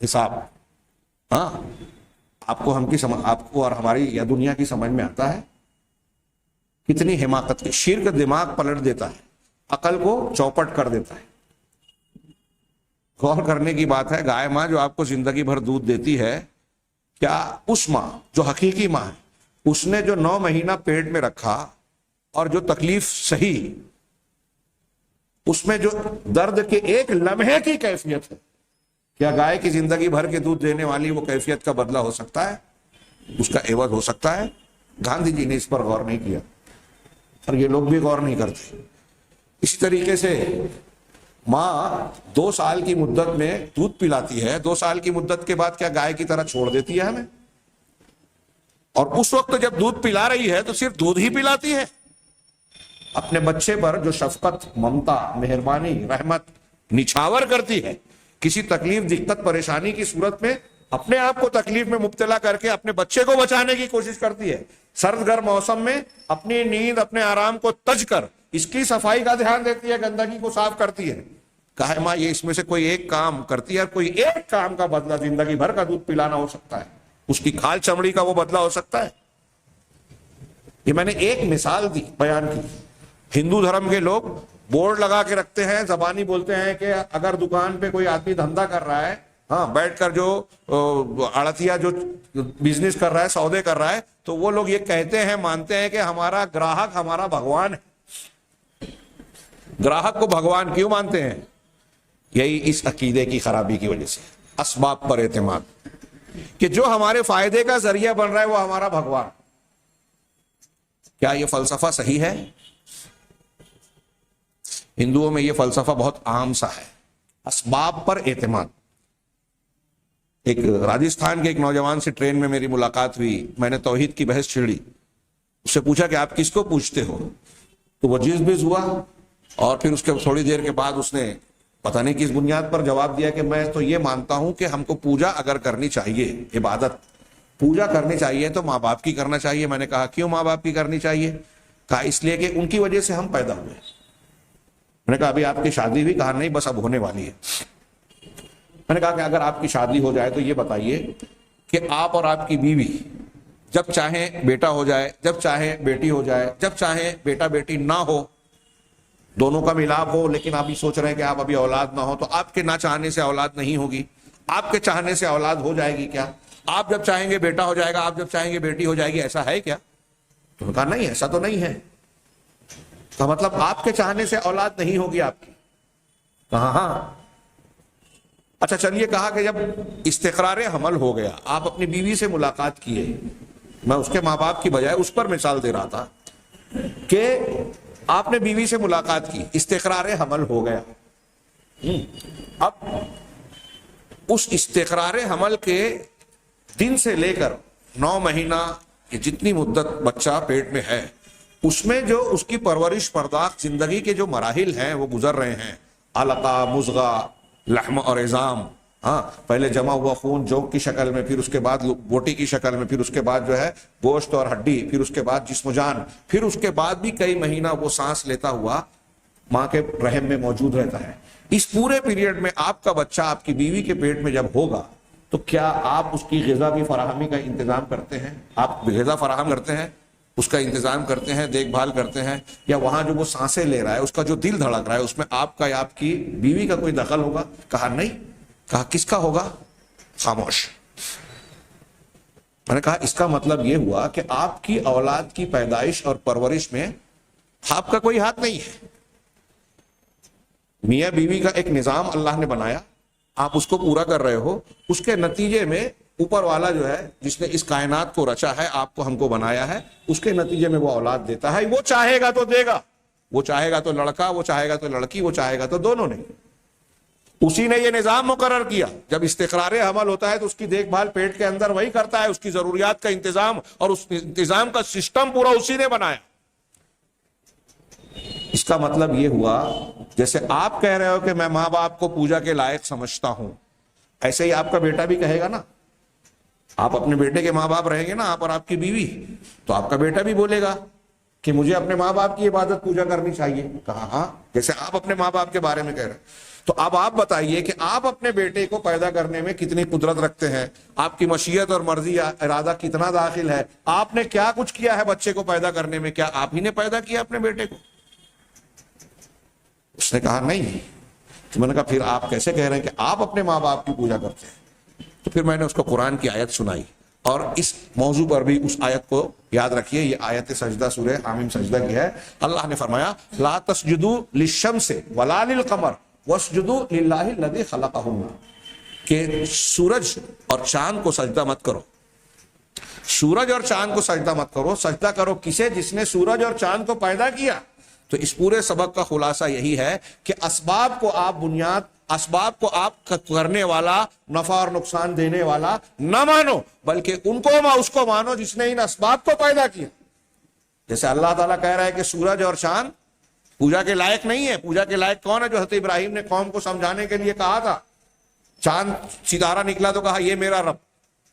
Speaker 1: حساب. ہاں آپ کو اور ہماری یا دنیا کی سمجھ میں آتا ہے کتنی حماقت کی. شرک دماغ پلٹ دیتا ہے، عقل کو چوپٹ کر دیتا ہے. غور کرنے کی بات ہے، گائے ماں جو آپ کو زندگی بھر دودھ دیتی ہے، کیا اس ماں جو حقیقی ماں ہے اس نے جو 9 مہینہ پیٹ میں رکھا اور جو تکلیف سہی، اس میں جو درد کے ایک لمحے کی کیفیت ہے، کیا گائے کی زندگی بھر کے دودھ دینے والی وہ کیفیت کا بدلہ ہو سکتا ہے؟ اس کا عوض ہو سکتا ہے؟ گاندھی جی نے اس پر غور نہیں کیا اور یہ لوگ بھی غور نہیں کرتے. اسی طریقے سے ماں 2 سال کی مدت میں دودھ پلاتی ہے، 2 سال کی مدت کے بعد کیا گائے کی طرح چھوڑ دیتی ہے ہمیں؟ اور اس وقت جب دودھ پلا رہی ہے تو صرف دودھ ہی پلاتی ہے؟ اپنے بچے پر جو شفقت، ممتا، مہربانی، رحمت نچھاور کرتی ہے، کسی تکلیف، دقت، پریشانی کی صورت میں اپنے آپ کو تکلیف میں مبتلا کر کے اپنے بچے کو بچانے کی کوشش کرتی ہے. سرد گرم موسم میں اپنی نیند، اپنے آرام کو تج کر اس کی صفائی کا دھیان دیتی ہے، گندگی کو صاف کرتی ہے. کہا ماں یہ اس میں سے کوئی ایک کام کرتی ہے اور کوئی ایک کام کا بدلہ زندگی بھر کا دودھ پلانا ہو سکتا ہے، اس کی کھال چمڑی کا وہ بدلہ ہو سکتا ہے. یہ میں نے ایک مثال دی، بیان کی. ہندو دھرم کے لوگ بورڈ لگا کے رکھتے ہیں، زبانی بولتے ہیں کہ اگر دکان پہ کوئی آدمی دھندا کر رہا ہے، ہاں بیٹھ کر جو آڑتیا جو بزنس کر رہا ہے، سودے کر رہا ہے، تو وہ لوگ یہ کہتے ہیں، مانتے ہیں کہ ہمارا گراہک ہمارا بھگوان ہے. گراہک کو بھگوان کیوں مانتے ہیں؟ یہی اس عقیدے کی خرابی کی وجہ سے. اسباب پر اعتماد کہ جو ہمارے فائدے کا ذریعہ بن رہا ہے وہ ہمارا بھگوان. کیا یہ فلسفہ صحیح ہے؟ ہندوؤں میں یہ فلسفہ بہت عام سا ہے، اسباب پر اعتماد. ایک راجستھان کے ایک نوجوان سے ٹرین میں میری ملاقات ہوئی، میں نے توحید کی بحث چھیڑی. اس سے پوچھا کہ آپ کس کو پوچھتے ہو؟ تو وہ جز بز ہوا اور پھر اس کے تھوڑی دیر کے بعد اس نے پتہ نہیں کس بنیاد پر جواب دیا کہ میں تو یہ مانتا ہوں کہ ہم کو پوجا اگر کرنی چاہیے، عبادت پوجا کرنی چاہیے تو ماں باپ کی کرنا چاہیے. میں نے کہا کیوں ماں باپ کی کرنی چاہیے؟ کہا اس لیے کہ ان کی وجہ سے ہم پیدا ہوئے. میں نے کہا ابھی آپ کی شادی ہوئی؟ کہا نہیں بس اب ہونے والی ہے. میں نے کہا کہ اگر آپ کی شادی ہو جائے تو یہ بتائیے کہ آپ اور آپ کی بیوی جب چاہیں بیٹا ہو جائے، جب چاہیں بیٹی ہو جائے، جب چاہیں بیٹا بیٹی نہ ہو، دونوں کا ملاپ ہو، لیکن آپ یہ سوچ رہے ہیں کہ آپ ابھی اولاد نہ ہو، تو آپ کے نہ چاہنے سے اولاد نہیں ہوگی، آپ کے چاہنے سے اولاد ہو جائے گی کیا؟ آپ جب چاہیں گے بیٹا ہو جائے گا، آپ جب چاہیں گے بیٹی ہو جائے گی، ایسا ہے کیا؟ تو نے کہا نہیں ایسا تو نہیں ہے. تو مطلب آپ کے چاہنے سے اولاد نہیں ہوگی آپ کی؟ کہا ہاں. اچھا چلیے، کہا کہ جب استقرار حمل ہو گیا، آپ اپنی بیوی سے ملاقات کیے، میں اس کے ماں باپ کی بجائے اس پر مثال دے رہا تھا کہ آپ نے بیوی سے ملاقات کی، استقرار حمل ہو گیا، اب اس استقرار حمل کے دن سے لے کر 9 مہینہ یہ جتنی مدت بچہ پیٹ میں ہے اس میں جو اس کی پرورش پرداخت زندگی کے جو مراحل ہیں وہ گزر رہے ہیں. علقہ، مضغہ، لحم اور عظام، ہاں پہلے جمع ہوا خون جوک کی شکل میں، پھر اس کے بعد بوٹی کی شکل میں، پھر اس کے بعد جو ہے گوشت اور ہڈی، پھر اس کے بعد جسم و جان، پھر اس کے بعد بھی کئی مہینہ وہ سانس لیتا ہوا ماں کے رحم میں موجود رہتا ہے. اس پورے پیریڈ میں آپ کا بچہ آپ کی بیوی کے پیٹ میں جب ہوگا تو کیا آپ اس کی غذا کی فراہمی کا انتظام کرتے ہیں؟ آپ غذا فراہم کرتے ہیں، اس کا انتظام کرتے ہیں، دیکھ بھال کرتے ہیں؟ یا وہاں جو وہ سانسیں لے رہا ہے، اس کا جو دل دھڑک رہا ہے، اس میں آپ کا یا آپ کی بیوی کا کوئی دخل ہوگا؟ کہا نہیں. کہا کس کا ہوگا؟ خاموش. میں نے کہا اس کا مطلب یہ ہوا کہ آپ کی اولاد کی پیدائش اور پرورش میں آپ کا کوئی ہاتھ نہیں ہے. میاں بیوی کا ایک نظام اللہ نے بنایا، آپ اس کو پورا کر رہے ہو، اس کے نتیجے میں اوپر والا جو ہے جس نے اس کائنات کو رچا ہے، آپ کو ہم کو بنایا ہے، اس کے نتیجے میں وہ اولاد دیتا ہے. وہ چاہے گا تو دے گا، وہ چاہے گا تو لڑکا، وہ چاہے گا تو لڑکی، وہ چاہے گا تو دونوں نہیں. اسی نے یہ نظام مقرر کیا. جب استقرار حمل ہوتا ہے تو اس کی دیکھ بھال پیٹ کے اندر وہی کرتا ہے، اس کی ضروریات کا انتظام اور اس انتظام کا سسٹم پورا اسی نے بنایا. اس کا مطلب یہ ہوا جیسے آپ کہہ رہے ہو کہ میں ماں باپ کو پوجا کے لائق سمجھتا ہوں، ایسے ہی آپ کا بیٹا بھی کہے گا نا. آپ اپنے بیٹے کے ماں باپ رہیں گے نا، آپ اور آپ کی بیوی، تو آپ کا بیٹا بھی بولے گا کہ مجھے اپنے ماں باپ کی عبادت پوجا کرنی چاہیے. کہا ہاں، جیسے آپ اپنے ماں باپ کے بارے میں کہہ رہے ہیں. تو اب آپ بتائیے کہ آپ اپنے بیٹے کو پیدا کرنے میں کتنی قدرت رکھتے ہیں، آپ کی مشیت اور مرضی یا ارادہ کتنا داخل ہے، آپ نے کیا کچھ کیا ہے بچے کو پیدا کرنے میں؟ کیا آپ ہی نے پیدا کیا اپنے بیٹے کو؟ اس نے کہا نہیں. تو میں نے کہا پھر آپ کیسے کہہ رہے ہیں کہ آپ اپنے ماں باپ کی پوجا کرتے ہیں؟ تو پھر میں نے اس کو قرآن کی آیت سنائی، اور اس موضوع پر بھی اس آیت کو یاد رکھیے. یہ آیت سجدہ سورہ حامیم سجدہ کی ہے. اللہ نے فرمایا لا تسجدوا للشمس ولا للقمر واسجدوا للہ الذی خلقہن، کہ سورج اور چاند کو سجدہ مت کرو. سورج اور چاند کو سجدہ مت کرو. سجدہ کرو کسے؟ جس نے سورج اور چاند کو پیدا کیا. تو اس پورے سبق کا خلاصہ یہی ہے کہ اسباب کو آپ کرنے والا، نفع اور نقصان دینے والا نہ مانو، بلکہ اس کو مانو جس نے ان اسباب کو پیدا کیا. جیسے اللہ تعالیٰ کہہ رہا ہے کہ سورج اور چاند پوجا کے لائق نہیں ہے. پوجا کے لائق کون ہے؟ جو حضرت ابراہیم نے قوم کو سمجھانے کے لیے کہا تھا. چاند ستارہ نکلا تو کہا یہ میرا رب،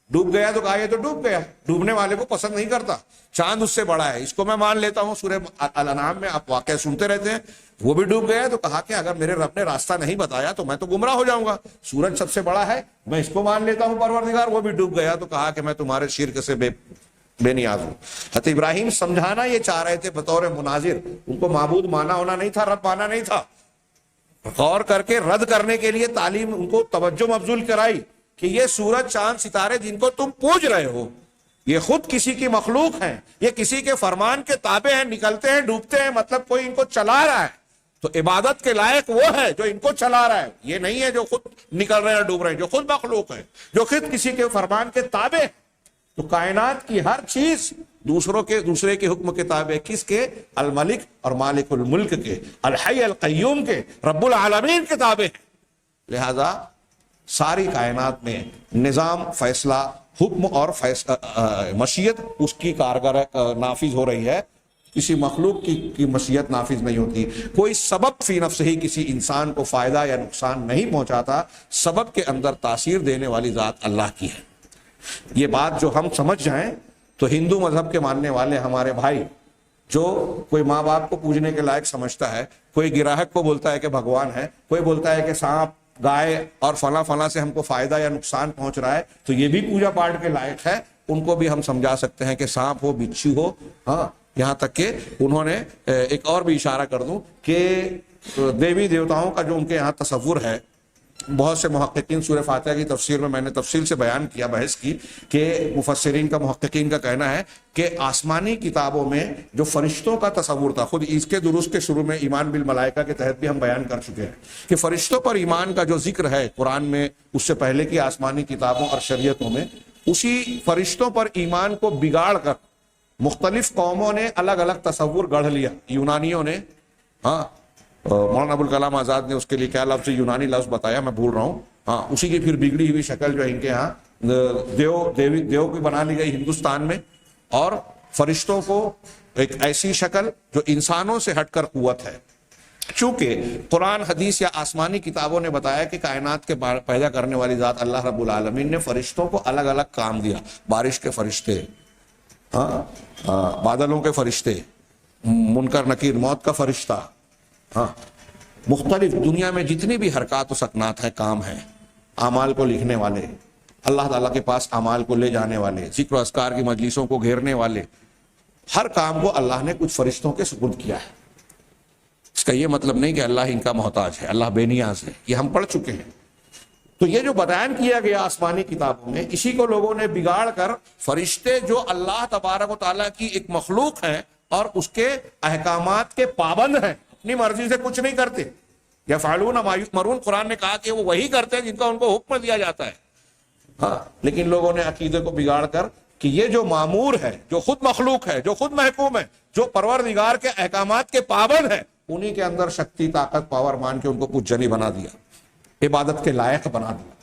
Speaker 1: ڈوب گیا تو کہا یہ تو ڈوب گیا، ڈوبنے والے کو پسند نہیں کرتا، چاند اس سے بڑا ہے، اس کو میں مان لیتا ہوں. سورہ الانعام میں آپ واقعہ سنتے رہتے ہیں. وہ بھی ڈوب گیا تو کہا کہ اگر میرے رب نے راستہ نہیں بتایا تو میں تو گمراہ ہو جاؤں گا. سورج سب سے بڑا ہے، میں اس کو مان لیتا ہوں پروردگار. وہ بھی ڈوب گیا تو کہا کہ میں تمہارے شرک سے بے نیاز ہوں. حضرت ابراہیم سمجھانا یہ چاہ رہے تھے بطور مناظر. ان کو معبود مانا ہونا نہیں تھا، رب مانا نہیں تھا. غور کر کے رد کرنے کے لیے تعلیم ان کو توجہ مبذول کرائی کہ یہ سورج چاند ستارے جن کو تم پوج رہے ہو یہ خود کسی کی مخلوق ہیں، یہ کسی کے فرمان کے تابع ہیں، نکلتے ہیں ڈوبتے ہیں، مطلب کوئی ان کو چلا رہا ہے. تو عبادت کے لائق وہ ہے جو ان کو چلا رہا ہے، یہ نہیں ہے جو خود نکل رہے ہیں ڈوب رہے ہیں، جو خود مخلوق ہے، جو خود کسی کے فرمان کے تابع ہے. تو کائنات کی ہر چیز دوسرے کے حکم کے تابع، کس کے؟ الملک اور مالک الملک کے، الحی القیوم کے، رب العالمین کے تابع ہے. لہذا ساری کائنات میں نظام، فیصلہ، حکم اور مشیت اس کی کارگر نافذ ہو رہی ہے. کسی مخلوق کی مشیت نافذ نہیں ہوتی. کوئی سبب فی نفس ہی کسی انسان کو فائدہ یا نقصان نہیں پہنچاتا. سبب کے اندر تاثیر دینے والی ذات اللہ کی ہے. یہ بات جو ہم سمجھ جائیں تو ہندو مذہب کے ماننے والے ہمارے بھائی جو کوئی ماں باپ کو پوجنے کے لائق سمجھتا ہے، کوئی گراہک کو بولتا ہے کہ بھگوان ہے، کوئی بولتا ہے کہ سانپ، گائے اور فلاں سے ہم کو فائدہ یا نقصان پہنچ رہا ہے تو یہ بھی پوجا پاٹ کے لائق ہے. ان کو بھی ہم سمجھا سکتے ہیں کہ سانپ ہو، بچھو ہو. ہاں، یہاں تک کہ انہوں نے ایک اور بھی اشارہ کر دوں کہ دیوی دیوتاؤں کا جو ان کے یہاں تصور ہے، بہت سے محققین سورہ فاتحہ کی تفسیر میں نے تفصیل سے بیان کیا، بحث کی کہ مفسرین کا، محققین کا کہنا ہے کہ آسمانی کتابوں میں جو فرشتوں کا تصور تھا، خود اس کے دروس کے شروع میں ایمان بالملائکہ کے تحت بھی ہم بیان کر چکے ہیں کہ فرشتوں پر ایمان کا جو ذکر ہے قرآن میں، اس سے پہلے کی آسمانی کتابوں اور شریعتوں میں، اسی فرشتوں پر ایمان کو بگاڑ کر مختلف قوموں نے الگ الگ تصور گڑھ لیا. یونانیوں نے، ہاں، مولانا ابوالکلام آزاد نے اس کے لیے کیا لفظ یونانی لفظ بتایا میں بھول رہا ہوں, ہاں اسی کی پھر بگڑی ہوئی شکل جو ہے ان کے ہاں دیو کی بنا لی گئی ہندوستان میں, اور فرشتوں کو ایک ایسی شکل جو انسانوں سے ہٹ کر قوت ہے. چونکہ قرآن حدیث یا آسمانی کتابوں نے بتایا کہ کائنات کے پیدا کرنے والی ذات اللہ رب العالمین نے فرشتوں کو الگ الگ کام دیا. بارش کے فرشتے, بادلوں کے فرشتے, منکر نکیر موت کا فرشتہ, مختلف دنیا میں جتنی بھی حرکات و سکنات ہیں, کام ہیں, اعمال کو لکھنے والے, اللہ تعالیٰ کے پاس اعمال کو لے جانے والے, ذکر و اذکار کی مجلسوں کو گھیرنے والے, ہر کام کو اللہ نے کچھ فرشتوں کے سپرد کیا ہے. اس کا یہ مطلب نہیں کہ اللہ ان کا محتاج ہے, اللہ بے نیاز ہے, یہ ہم پڑھ چکے ہیں. تو یہ جو بیان کیا گیا آسمانی کتابوں میں, اسی کو لوگوں نے بگاڑ کر فرشتے جو اللہ تبارک و تعالیٰ کی ایک مخلوق ہیں اور اس کے احکامات کے پابند ہیں, اپنی مرضی سے کچھ نہیں کرتے, یفعلون ما یؤمرون, قرآن نے کہا کہ وہ وہی کرتے ہیں جن کا ان کو حکم دیا جاتا ہے. لیکن لوگوں نے عقیدے کو بگاڑ کر کہ یہ جو معمور ہے, جو خود مخلوق ہے, جو خود محکوم ہے, جو پروردگار کے احکامات کے پابند ہے, انہی کے اندر شکتی طاقت پاور مان کے ان کو کچھ جنی بنا دیا, عبادت کے لائق بنا دیا.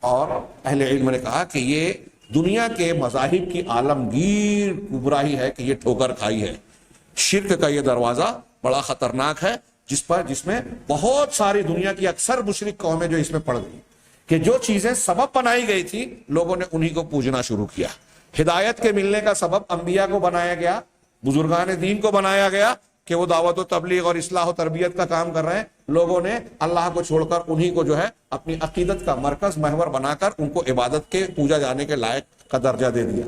Speaker 1: اور اہل علم نے کہا کہ یہ دنیا کے مذاہب کی عالمگیر گمراہی ہے کہ یہ ٹھوکر کھائی ہے. شرک کا یہ دروازہ بڑا خطرناک ہے, جس میں بہت ساری دنیا کی اکثر مشرک قومیں جو اس میں پڑ گئی کہ جو چیزیں سبب بنائی گئی تھی لوگوں نے انہی کو پوجنا شروع کیا. ہدایت کے ملنے کا سبب انبیاء کو بنایا گیا, بزرگان دین کو بنایا گیا کہ وہ دعوت و تبلیغ اور اصلاح و تربیت کا کام کر رہے ہیں. لوگوں نے اللہ کو چھوڑ کر انہی کو جو ہے اپنی عقیدت کا مرکز محور بنا کر ان کو عبادت کے پوجا جانے کے لائق کا درجہ دے دیا.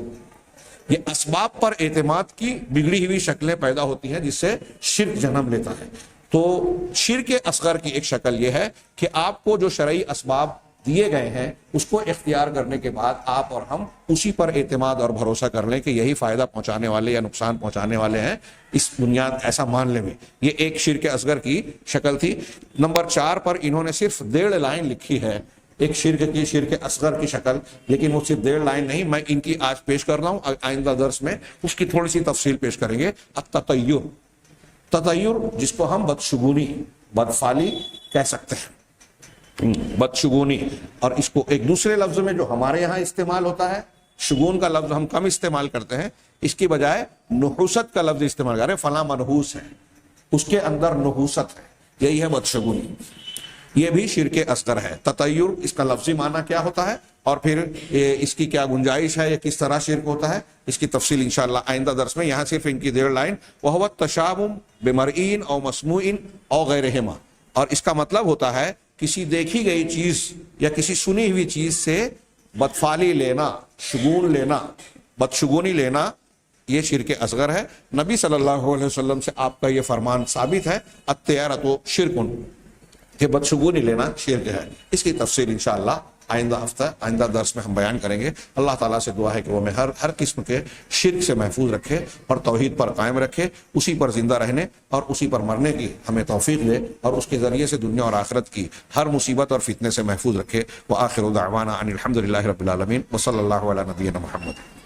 Speaker 1: یہ اسباب پر اعتماد کی بگڑی ہوئی شکلیں پیدا ہوتی ہیں جس سے شرک جنم لیتا ہے. تو شرک اصغر کی ایک شکل یہ ہے کہ آپ کو جو شرعی اسباب دیے گئے ہیں اس کو اختیار کرنے کے بعد آپ اور ہم اسی پر اعتماد اور بھروسہ کر لیں کہ یہی فائدہ پہنچانے والے یا نقصان پہنچانے والے ہیں, اس بنیاد ایسا مان لیں. یہ ایک شرک اصغر کی شکل تھی. نمبر 4 پر انہوں نے صرف 1.5 لائن لکھی ہے ایک شرک اصغر کی شکل, لیکن وہ صرف 1.5 لائن نہیں, میں ان کی آج پیش کر رہا ہوں, آئندہ درس میں اس کی تھوڑی سی تفصیل پیش کریں گے. تطیر جس کو ہم بدشگونی, بدفعلی کہہ سکتے ہیں, بدشگونی. اور اس کو ایک دوسرے لفظ میں جو ہمارے یہاں استعمال ہوتا ہے, شگون کا لفظ ہم کم استعمال کرتے ہیں, اس کی بجائے نحوست کا لفظ استعمال کر رہے ہیں. فلاں منحوس ہے, اس کے اندر نحوست ہے, یہی ہے بدشگونی. یہ بھی شرک اصغر ہے. تطیر اس کا لفظی معنی کیا ہوتا ہے اور پھر اس کی کیا گنجائش ہے, یا کس طرح شرک ہوتا ہے, اس کی تفصیل انشاءاللہ آئندہ درس میں. یہاں صرف ان کی 1.5 لائن, وَهُوَ التَّشَابُهُ بِمَرْئٍ أَوْ مَسْمُوعٍ أَوْ غَيْرِهِمَا, اور اس کا مطلب ہوتا ہے کسی دیکھی گئی چیز یا کسی سنی ہوئی چیز سے بدفعلی لینا, شگون لینا, بدشگونی لینا, یہ شرک اصغر ہے. نبی صلی اللہ علیہ وسلم سے آپ کا یہ فرمان ثابت ہے, الطیرۃ شرک, کہ بدشگونی لینا شرک ہے. اس کی تفصیل انشاءاللہ آئندہ ہفتہ آئندہ درس میں ہم بیان کریں گے. اللہ تعالیٰ سے دعا ہے کہ وہ ہمیں ہر قسم کے شرک سے محفوظ رکھے اور توحید پر قائم رکھے, اسی پر زندہ رہنے اور اسی پر مرنے کی ہمیں توفیق دے, اور اس کے ذریعے سے دنیا اور آخرت کی ہر مصیبت اور فتنے سے محفوظ رکھے. وآخر دعوانا ان الحمد للہ رب العالمین وصلی اللہ علی نبینا محمد.